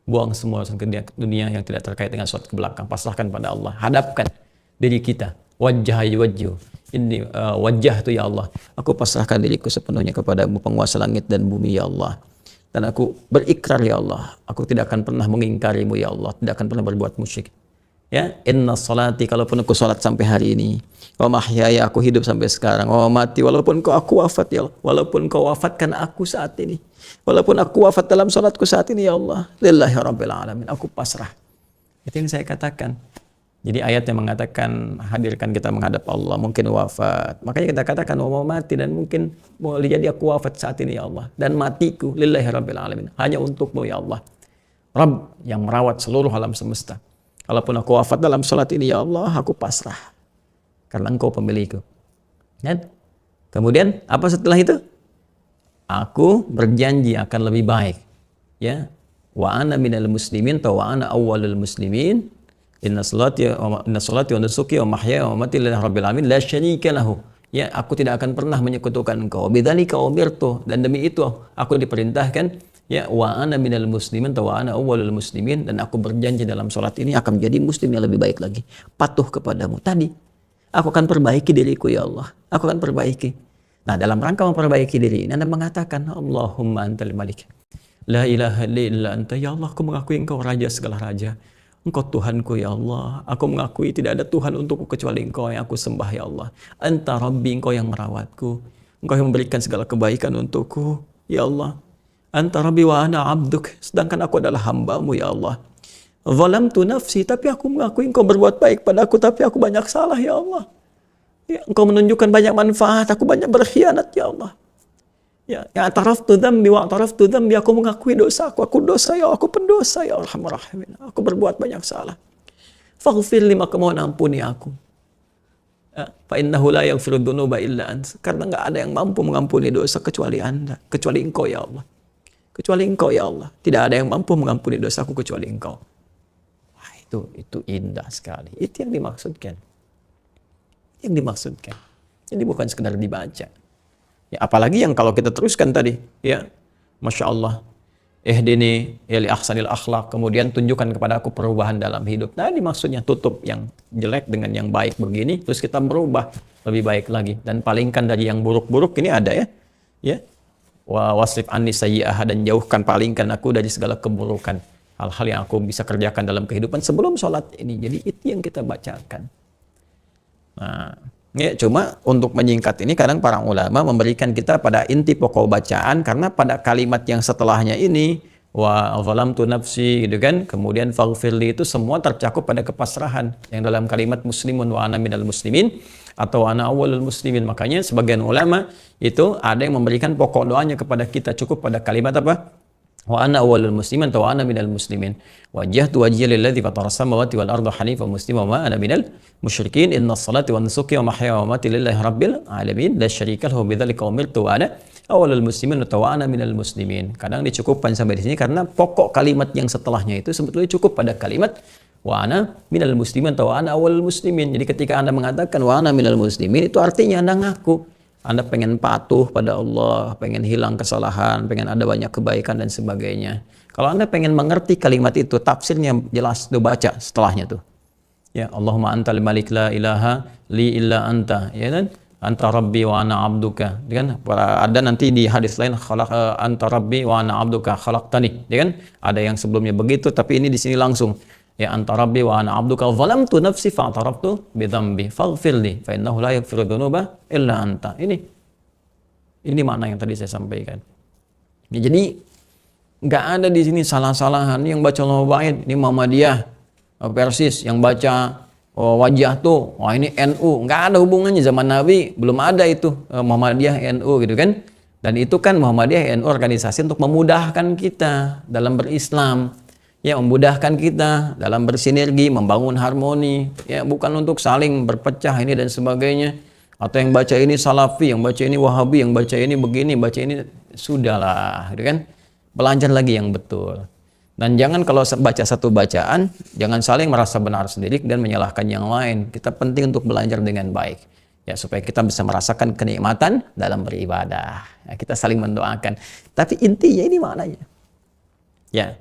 B: Buang semua urusan dunia yang tidak terkait dengan suatu ke belakang. Pasrahkan pada Allah. Hadapkan diri kita. Wajjah wajju. Ini wajah tu ya Allah. Aku pasrahkan diriku sepenuhnya kepadamu, penguasa langit dan bumi ya Allah. Dan aku berikrar ya Allah, aku tidak akan pernah mengingkarimu ya Allah, tidak akan pernah berbuat musyrik. Ya, inna salati, kalaupun aku salat sampai hari ini, wa mahyaya, aku hidup sampai sekarang, wa mati, walaupun aku wafat ya Allah, walaupun kau wafatkan aku saat ini, walaupun aku wafat dalam salatku saat ini ya Allah, lillahi rabbil alamin, aku pasrah. Itu yang saya katakan. Jadi ayat yang mengatakan hadirkan kita menghadap Allah, mungkin wafat. Makanya kita katakan mau mati, dan mungkin boleh jadi aku wafat saat ini ya Allah, dan matiku lillahi rabbil alamin, hanya untukmu ya Allah, Rabb yang merawat seluruh alam semesta. Kalaupun aku wafat dalam salat ini ya Allah, aku pasrah karena Engkau pemilikku. Dan kemudian apa setelah itu? Aku berjanji akan lebih baik. Ya, wa ana minal muslimin, wa ana awwalul muslimin. Inna salati wa nusuki wa mahyaya wa mamati lillahi rabbil alamin la syarika lahu. Ya, aku tidak akan pernah menyekutukan Engkau. Bidzalika umirtu, dan demi itu aku diperintahkan. Ya, wa ana minal muslimin wa ana awwalul muslimin, dan aku berjanji dalam salat ini akan menjadi muslim yang lebih baik lagi, patuh kepadamu. Tadi aku akan perbaiki diriku ya Allah. Aku akan perbaiki. Nah, dalam rangka memperbaiki diri ini Anda mengatakan Allahumma antal malik. La ilaha illa anta, ya Allah, aku mengakui Engkau raja segala raja. Engkau Tuhanku ya Allah. Aku mengakui tidak ada Tuhan untukku kecuali Engkau yang aku sembah ya Allah. Anta Rabbi, Engkau yang merawatku. Engkau yang memberikan segala kebaikan untukku ya Allah. Anta Rabbi wa ana abduk, sedangkan aku adalah hambamu ya Allah. Zalamtu nafsi, tapi aku mengakui Engkau berbuat baik padaku, tapi aku banyak salah ya Allah. Ya, Engkau menunjukkan banyak manfaat, aku banyak berkhianat ya Allah. Ya, i'taraftu dzambi wa i'taraftu dzambi, aku mengakui dosaku, aku dosa ya, aku pendosa ya arhamar rahimin. Aku berbuat banyak salah. Faghfir li, maka mohon ampuni aku. Fa innahu la yaghfiru dzunuba illa ant, karena enggak ada yang mampu mengampuni dosa kecuali Anda, kecuali Engkau ya Allah. kecuali Engkau ya Allah. Tidak ada yang mampu mengampuni dosaku kecuali Engkau. Wah, itu indah sekali. Itu yang dimaksudkan. Yang dimaksudkan. Jadi bukan sekedar dibaca. Ya, apalagi yang kalau kita teruskan tadi, ya, Masya Allah, ihdini li ahsanil akhlak, kemudian tunjukkan kepada aku perubahan dalam hidup. Nah, ini maksudnya tutup yang jelek dengan yang baik begini, terus kita berubah lebih baik lagi dan palingkan dari yang buruk-buruk. Ini ada ya, ya, wasrif anni sayyi'ah, dan jauhkan, palingkan aku dari segala keburukan, hal-hal yang aku bisa kerjakan dalam kehidupan sebelum sholat ini. Jadi itu yang kita bacakan. Nah, ya, cuma untuk menyingkat ini kadang para ulama memberikan kita pada inti pokok bacaan, karena pada kalimat yang setelahnya ini wa zalamtu nafsi gitu kan, kemudian faghfirli, itu semua tercakup pada kepasrahan yang dalam kalimat muslimun wa ana minal muslimin atau ana awwalul muslimin. Makanya sebagian ulama itu ada yang memberikan pokok doanya kepada kita cukup pada kalimat apa? Wa ana awwalul muslimin atau wa ana minal muslimin. Wajjahtu wajhiya lilladzi fatara samawati wal arda hanifan musliman wa ana minal musyrikin. Innas salati wa nusuki wa mahyaya wa mamati lillahi rabbil alamin la syarika lahu bidzalika umirtu wa ana awwalul muslimin atau wa ana minal muslimin. Kadang dicukupkan sampai di sini karena pokok kalimat yang setelahnya itu sebetulnya cukup pada kalimat wa ana minal muslimin atau wa ana awwalul muslimin. Jadi ketika Anda mengatakan wa ana minal muslimin, itu artinya Anda ngaku Anda pengen patuh pada Allah, pengen hilang kesalahan, pengen ada banyak kebaikan dan sebagainya. Kalau Anda pengen mengerti kalimat itu, tafsirnya jelas tuh, baca setelahnya tuh. Ya, Allahumma antal malik la ilaha li illa anta, ya kan? Anta rabbi wa ana abduka, ya kan? Ada nanti di hadis lain anta rabbi wa ana abduka khalaqtani, ya kan? Ada yang sebelumnya begitu, tapi ini di sini langsung. Ya, anta rabbi wa ana abduka zalamtu nafsi fa'taraftu bi dhanbi faghfirli fa innahu la yaghfiru dzunuba illa anta. Ini makna yang tadi saya sampaikan. Ya, jadi nggak ada di sini salah-salahan. Yang baca Allahu ba'id ini Muhammadiyah, Persis, yang baca wajah tuh, wah ini NU. Nggak ada hubungannya, zaman Nabi belum ada itu Muhammadiyah NU gitu kan. Dan itu kan Muhammadiyah NU organisasi untuk memudahkan kita dalam berislam. Ya, memudahkan kita dalam bersinergi, membangun harmoni, ya, bukan untuk saling berpecah ini dan sebagainya. Atau yang baca ini Salafi, yang baca ini Wahabi, yang baca ini begini, baca ini, sudahlah, gitu kan? Belajar lagi yang betul. Dan jangan kalau baca satu bacaan, jangan saling merasa benar sendiri dan menyalahkan yang lain. Kita penting untuk belajar dengan baik, ya, supaya kita bisa merasakan kenikmatan dalam beribadah. Ya, kita saling mendoakan. Tapi intinya ini maknanya, ya.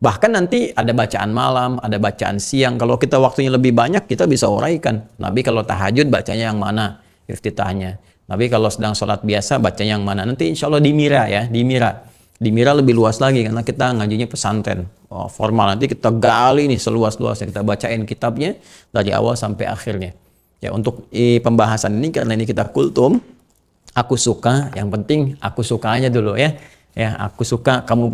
B: Bahkan nanti ada bacaan malam, ada bacaan siang. Kalau kita waktunya lebih banyak, kita bisa uraikan. Nabi kalau tahajud bacanya yang mana? Iftitahnya. Nabi kalau sedang sholat biasa bacanya yang mana? Nanti insya Allah dimira ya, dimira. Dimira lebih luas lagi karena kita ngajinya pesantren. Formal, nanti kita gali nih seluas-luasnya. Kita bacain kitabnya dari awal sampai akhirnya. Ya, untuk pembahasan ini, karena ini kita kultum, aku suka, yang penting aku sukanya dulu ya. Ya, aku suka, kamu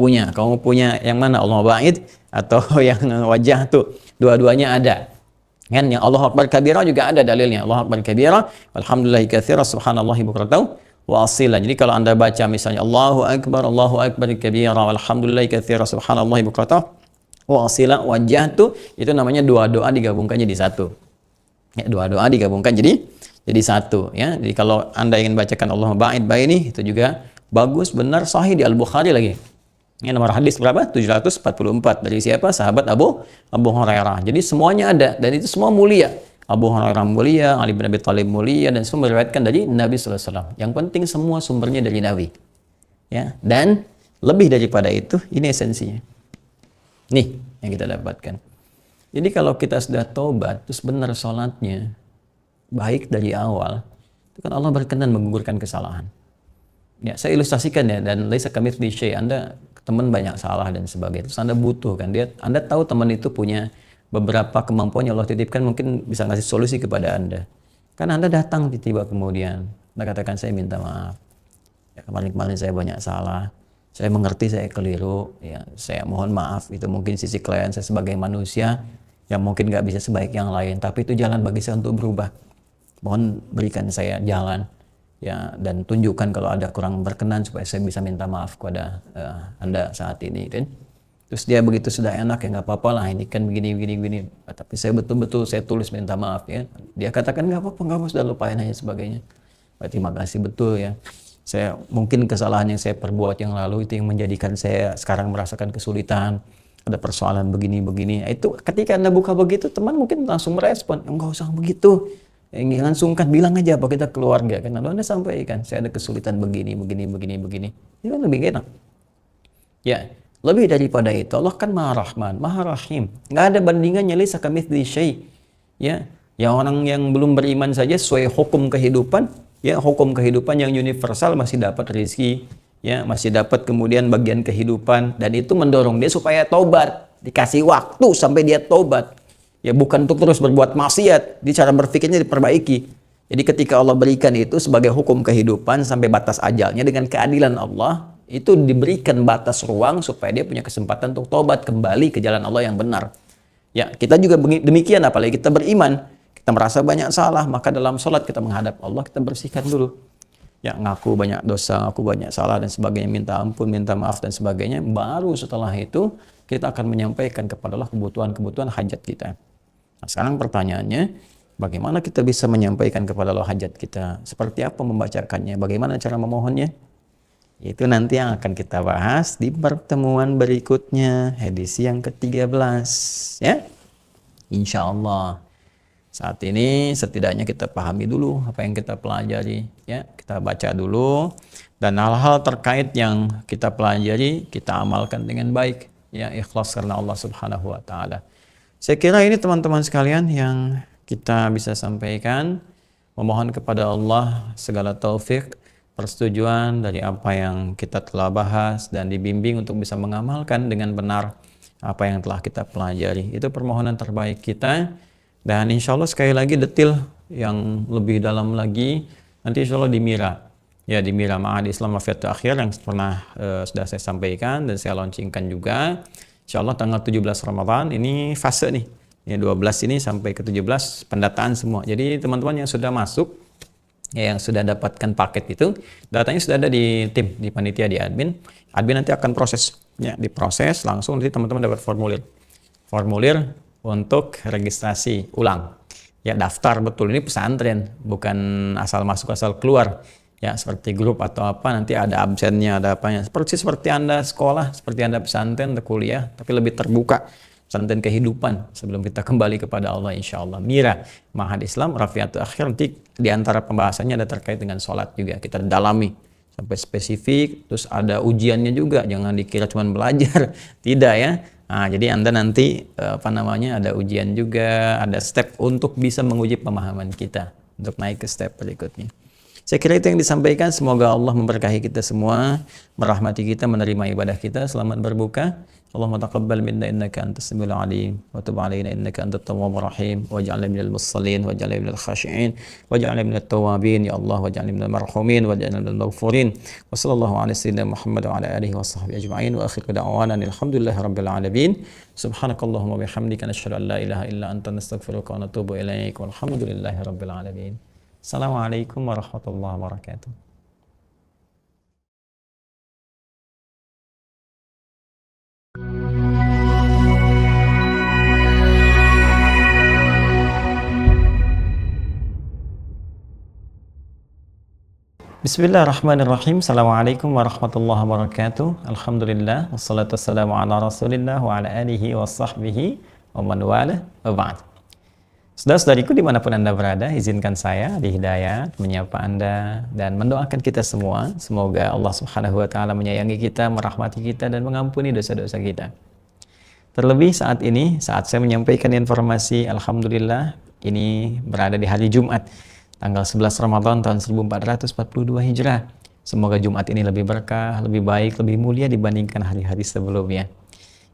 B: punya yang mana? Allah ba'id atau yang wajah tuh, dua-duanya ada kan. Yang Allah akbar kabira juga ada dalilnya, Allah akbar kabira walhamdulillahi katsira subhanallahi bukratan wa asila. Jadi kalau Anda baca misalnya Allahu akbar kabira walhamdulillahi katsira subhanallahi bukratan wa asila, wajah tuh, itu namanya dua doa digabungkan jadi satu. Ya, dua doa digabungkan jadi satu ya. Jadi kalau Anda ingin bacakan Allah ba'id baini, itu juga bagus, benar, sahih di Al-Bukhari lagi. Ini nomor hadis berapa? 744. Dari siapa? Sahabat Abu Hurairah. Jadi semuanya ada, dan itu semua mulia. Abu Hurairah mulia, Ali bin Abi Thalib mulia, dan semua meriwayatkan dari Nabi sallallahu alaihi wasallam. Yang penting semua sumbernya dari Nabi. Ya, dan lebih daripada itu, ini esensinya. Nih yang kita dapatkan. Jadi kalau kita sudah tobat, terus benar sholatnya, baik dari awal, itu kan Allah berkenan menggugurkan kesalahan. Ya, saya ilustrasikan ya, dan laisa kamitslihi syai'. Anda teman banyak salah dan sebagainya. Terus Anda butuh kan, Anda tahu teman itu punya beberapa kemampuan yang Allah titipkan, mungkin bisa ngasih solusi kepada Anda. Kan Anda datang tiba-tiba kemudian, Anda katakan saya minta maaf. Ya, kemarin saya banyak salah. Saya mengerti saya keliru. Ya, saya mohon maaf. Itu mungkin sisi klien saya sebagai manusia yang mungkin nggak bisa sebaik yang lain. Tapi itu jalan bagi saya untuk berubah. Mohon berikan saya jalan. Ya, dan tunjukkan kalau ada kurang berkenan supaya saya bisa minta maaf kepada Anda saat ini kan. Terus dia begitu sudah enak, ya nggak apa-apa lah, ini kan begini. Tapi saya betul-betul saya tulis minta maaf ya. Dia katakan nggak apa-apa, sudah lupain aja sebagainya. Terima kasih betul ya. mungkin kesalahan yang saya perbuat yang lalu itu yang menjadikan saya sekarang merasakan kesulitan, ada persoalan begini-begini. Itu ketika Anda buka begitu, teman mungkin langsung merespon, enggak usah begitu. Jangan sungkan, bilang aja apa kita keluarga kan. Lalu Anda sampaikan, saya ada kesulitan begini. Itu kan lebih enak. Ya, lebih daripada itu, Allah kan Maha Rahman, Maha Rahim. Nggak ada bandingannya, laisa kamitslihi syai'. Ya, yang orang yang belum beriman saja sesuai hukum kehidupan, ya hukum kehidupan yang universal masih dapat rezeki, ya masih dapat kemudian bagian kehidupan, dan itu mendorong dia supaya tobat, dikasih waktu sampai dia tobat. Ya bukan untuk terus berbuat maksiat, di cara berpikirnya diperbaiki. Jadi ketika Allah berikan itu sebagai hukum kehidupan sampai batas ajalnya dengan keadilan Allah, itu diberikan batas ruang supaya dia punya kesempatan untuk tobat kembali ke jalan Allah yang benar. Ya, kita juga demikian, apalagi kita beriman. Kita merasa banyak salah, maka dalam sholat kita menghadap Allah, kita bersihkan dulu. Ya, ngaku banyak dosa, aku banyak salah dan sebagainya, minta ampun, minta maaf dan sebagainya. Baru setelah itu kita akan menyampaikan kepada Allah kebutuhan hajat kita. Nah, sekarang pertanyaannya, bagaimana kita bisa menyampaikan kepada Allah hajat kita? Seperti apa membacakannya? Bagaimana cara memohonnya? Itu nanti yang akan kita bahas di pertemuan berikutnya, edisi yang ke-13. Ya, insya Allah. Saat ini setidaknya kita pahami dulu apa yang kita pelajari, ya kita baca dulu, dan hal-hal terkait yang kita pelajari kita amalkan dengan baik, ya ikhlas karena Allah Subhanahu wa taala. Saya kira ini teman-teman sekalian yang kita bisa sampaikan. Memohon kepada Allah segala taufik, persetujuan dari apa yang kita telah bahas dan dibimbing untuk bisa mengamalkan dengan benar apa yang telah kita pelajari. Itu permohonan terbaik kita. Dan insya Allah sekali lagi detail yang lebih dalam lagi nanti insya Allah di Mira. Ya di Mira Ma'had Islam Wafiatul Akhir yang pernah sudah saya sampaikan dan saya launchingkan juga. Insya Allah tanggal 17 Ramadan ini fase nih. Ya 12 ini sampai ke 17 pendataan semua. Jadi teman-teman yang sudah masuk, ya, yang sudah dapatkan paket itu, datanya sudah ada di tim, di panitia, di admin. Admin nanti akan proses. Ya diproses langsung nanti teman-teman dapat formulir untuk registrasi ulang. Ya daftar betul, ini pesantren, bukan asal masuk asal keluar. Ya seperti grup atau apa, nanti ada absennya, ada apanya. Seperti Anda sekolah, seperti Anda pesantren atau kuliah, tapi lebih terbuka. Pesantren kehidupan sebelum kita kembali kepada Allah insya Allah. Mira Ma'had Islam Rafiatul Akhir, nanti di antara pembahasannya ada terkait dengan sholat juga. Kita dalami sampai spesifik, terus ada ujiannya juga, jangan dikira cuma belajar. Tidak ya. Nah, jadi Anda nanti ada ujian juga, ada step untuk bisa menguji pemahaman kita untuk naik ke step berikutnya. Saya kira itu yang disampaikan. Semoga Allah memberkahi kita semua, merahmati kita, menerima ibadah kita. Selamat berbuka. Allahumma taqabbal minna innaka antas samiul alim wa tub alaina innaka antat tawwabur rahim waj'alna minal musallin waj'alna minal khashi'in waj'alna minat tawwabin ya Allah waj'alna minal marhumin waj'alna minal maghfurin wa sallallahu ala sayyidina Muhammad wa ala alihi wa sahbihi ajma'in wa akhiru da'wana alhamdulillahi rabbil alamin subhanakallahumma bihamdika nashhadu an la ilaha illa anta nastaghfiruka wa natubu ilaik walhamdulillahi rabbil alamin. Assalamualaikum warahmatullahi wabarakatuh. Bismillahirrahmanirrahim. Assalamualaikum warahmatullahi wabarakatuh. Alhamdulillah wassalatu wassalamu ala Rasulillah wa ala alihi wa sahbihi wa man walah wa ba'd. Saudara-saudariku dimanapun Anda berada, izinkan saya di Hidayat menyapa Anda dan mendoakan kita semua. Semoga Allah Subhanahu wa taala menyayangi kita, merahmati kita dan mengampuni dosa-dosa kita. Terlebih saat ini, saat saya menyampaikan informasi, alhamdulillah ini berada di hari Jumat, tanggal 11 Ramadan tahun 1442 Hijrah. Semoga Jumat ini lebih berkah, lebih baik, lebih mulia dibandingkan hari-hari sebelumnya.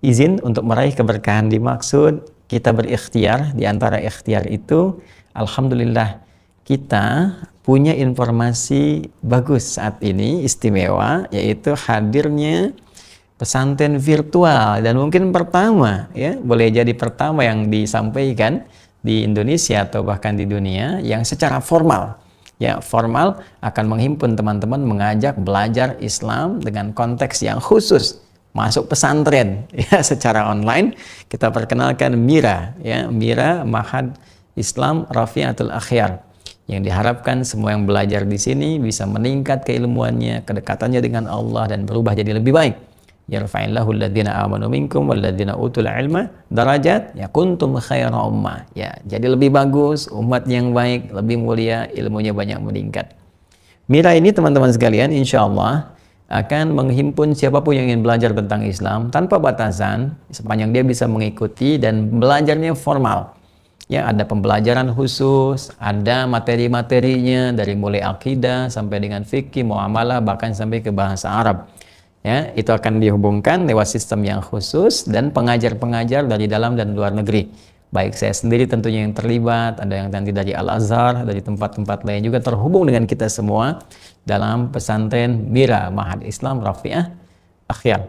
B: Izin untuk meraih keberkahan dimaksud, kita berikhtiar. Di antara ikhtiar itu, alhamdulillah kita punya informasi bagus saat ini, istimewa, yaitu hadirnya pesantren virtual, dan mungkin pertama, ya boleh jadi pertama yang disampaikan di Indonesia atau bahkan di dunia yang secara formal, ya formal akan menghimpun teman-teman, mengajak belajar Islam dengan konteks yang khusus, masuk pesantren ya secara online. Kita perkenalkan Mira, ya Mira Ma'had Islam Rafiatul Akhir. Yang diharapkan semua yang belajar di sini bisa meningkat keilmuannya, kedekatannya dengan Allah, dan berubah jadi lebih baik. Yarfa'illahu alladhina amanu minkum walladhina utul ilma darajat ya kuntum khaira ummah. Ya, jadi lebih bagus, umat yang baik, lebih mulia, ilmunya banyak meningkat. Mira ini teman-teman sekalian insya Allah akan menghimpun siapapun yang ingin belajar tentang Islam tanpa batasan, sepanjang dia bisa mengikuti dan belajarnya formal. Ya, ada pembelajaran khusus, ada materi-materinya dari mulai akidah sampai dengan fikih, muamalah, bahkan sampai ke bahasa Arab. Ya, itu akan dihubungkan lewat sistem yang khusus dan pengajar-pengajar dari dalam dan luar negeri. Baik saya sendiri tentunya yang terlibat, ada yang nanti dari Al-Azhar, dari tempat-tempat lain juga terhubung dengan kita semua dalam pesantren Mira Ma'had Islam Rafi'ah Akhyar.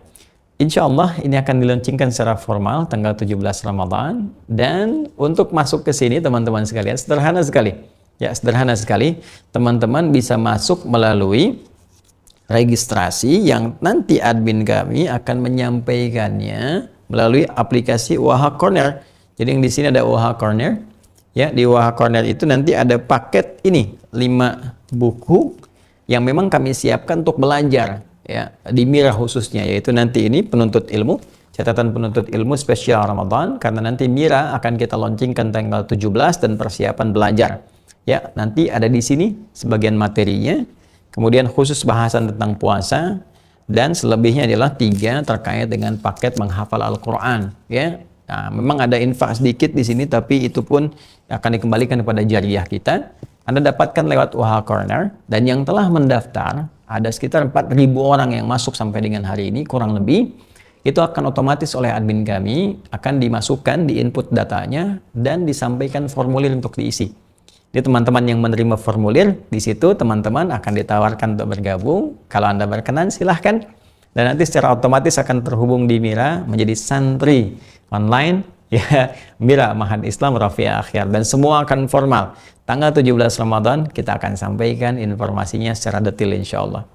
B: Insya Allah ini akan dilaunchingkan secara formal tanggal 17 Ramadan, dan untuk masuk ke sini teman-teman sekalian sederhana sekali. Ya, sederhana sekali. Teman-teman bisa masuk melalui registrasi yang nanti admin kami akan menyampaikannya melalui aplikasi Waha Corner. Jadi yang di sini ada Waha Corner. Ya, di Waha Corner itu nanti ada paket ini 5 buku yang memang kami siapkan untuk belajar. Ya, di Mira khususnya, yaitu nanti ini penuntut ilmu, catatan penuntut ilmu spesial Ramadan, karena nanti Mira akan kita launchingkan tanggal 17 dan persiapan belajar. Ya, nanti ada di sini sebagian materinya, kemudian khusus bahasan tentang puasa, dan selebihnya adalah 3 terkait dengan paket menghafal Al-Quran. Ya, nah, memang ada infak sedikit di sini, tapi itu pun akan dikembalikan kepada jariah kita. Anda dapatkan lewat Waha Corner, dan yang telah mendaftar ada sekitar 4.000 orang yang masuk sampai dengan hari ini kurang lebih. Itu akan otomatis oleh admin kami akan dimasukkan di input datanya dan disampaikan formulir untuk diisi. Jadi teman-teman yang menerima formulir di situ teman-teman akan ditawarkan untuk bergabung. Kalau Anda berkenan silahkan, dan nanti secara otomatis akan terhubung di Mira menjadi santri online ya Mira Ma'had Islam Rafi'ah Akhyar, dan semua akan formal. Tanggal 17 Ramadan kita akan sampaikan informasinya secara detail insya Allah.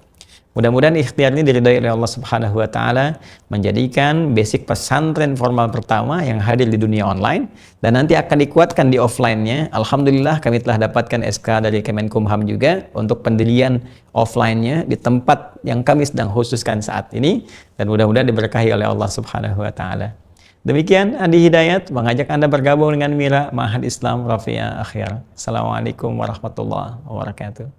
B: Mudah-mudahan ikhtiar ini diridhai oleh Allah Subhanahu wa Ta'ala, menjadikan basic pesantren formal pertama yang hadir di dunia online, dan nanti akan dikuatkan di offline-nya. Alhamdulillah kami telah dapatkan SK dari Kemenkumham juga untuk pendirian offline-nya di tempat yang kami sedang khususkan saat ini, dan mudah-mudahan diberkahi oleh Allah Subhanahu wa Ta'ala. Demikian Andi Hidayat mengajak Anda bergabung dengan Mira Ma'had Islam Rafi'ah Akhyar. Assalamualaikum warahmatullahi wabarakatuh.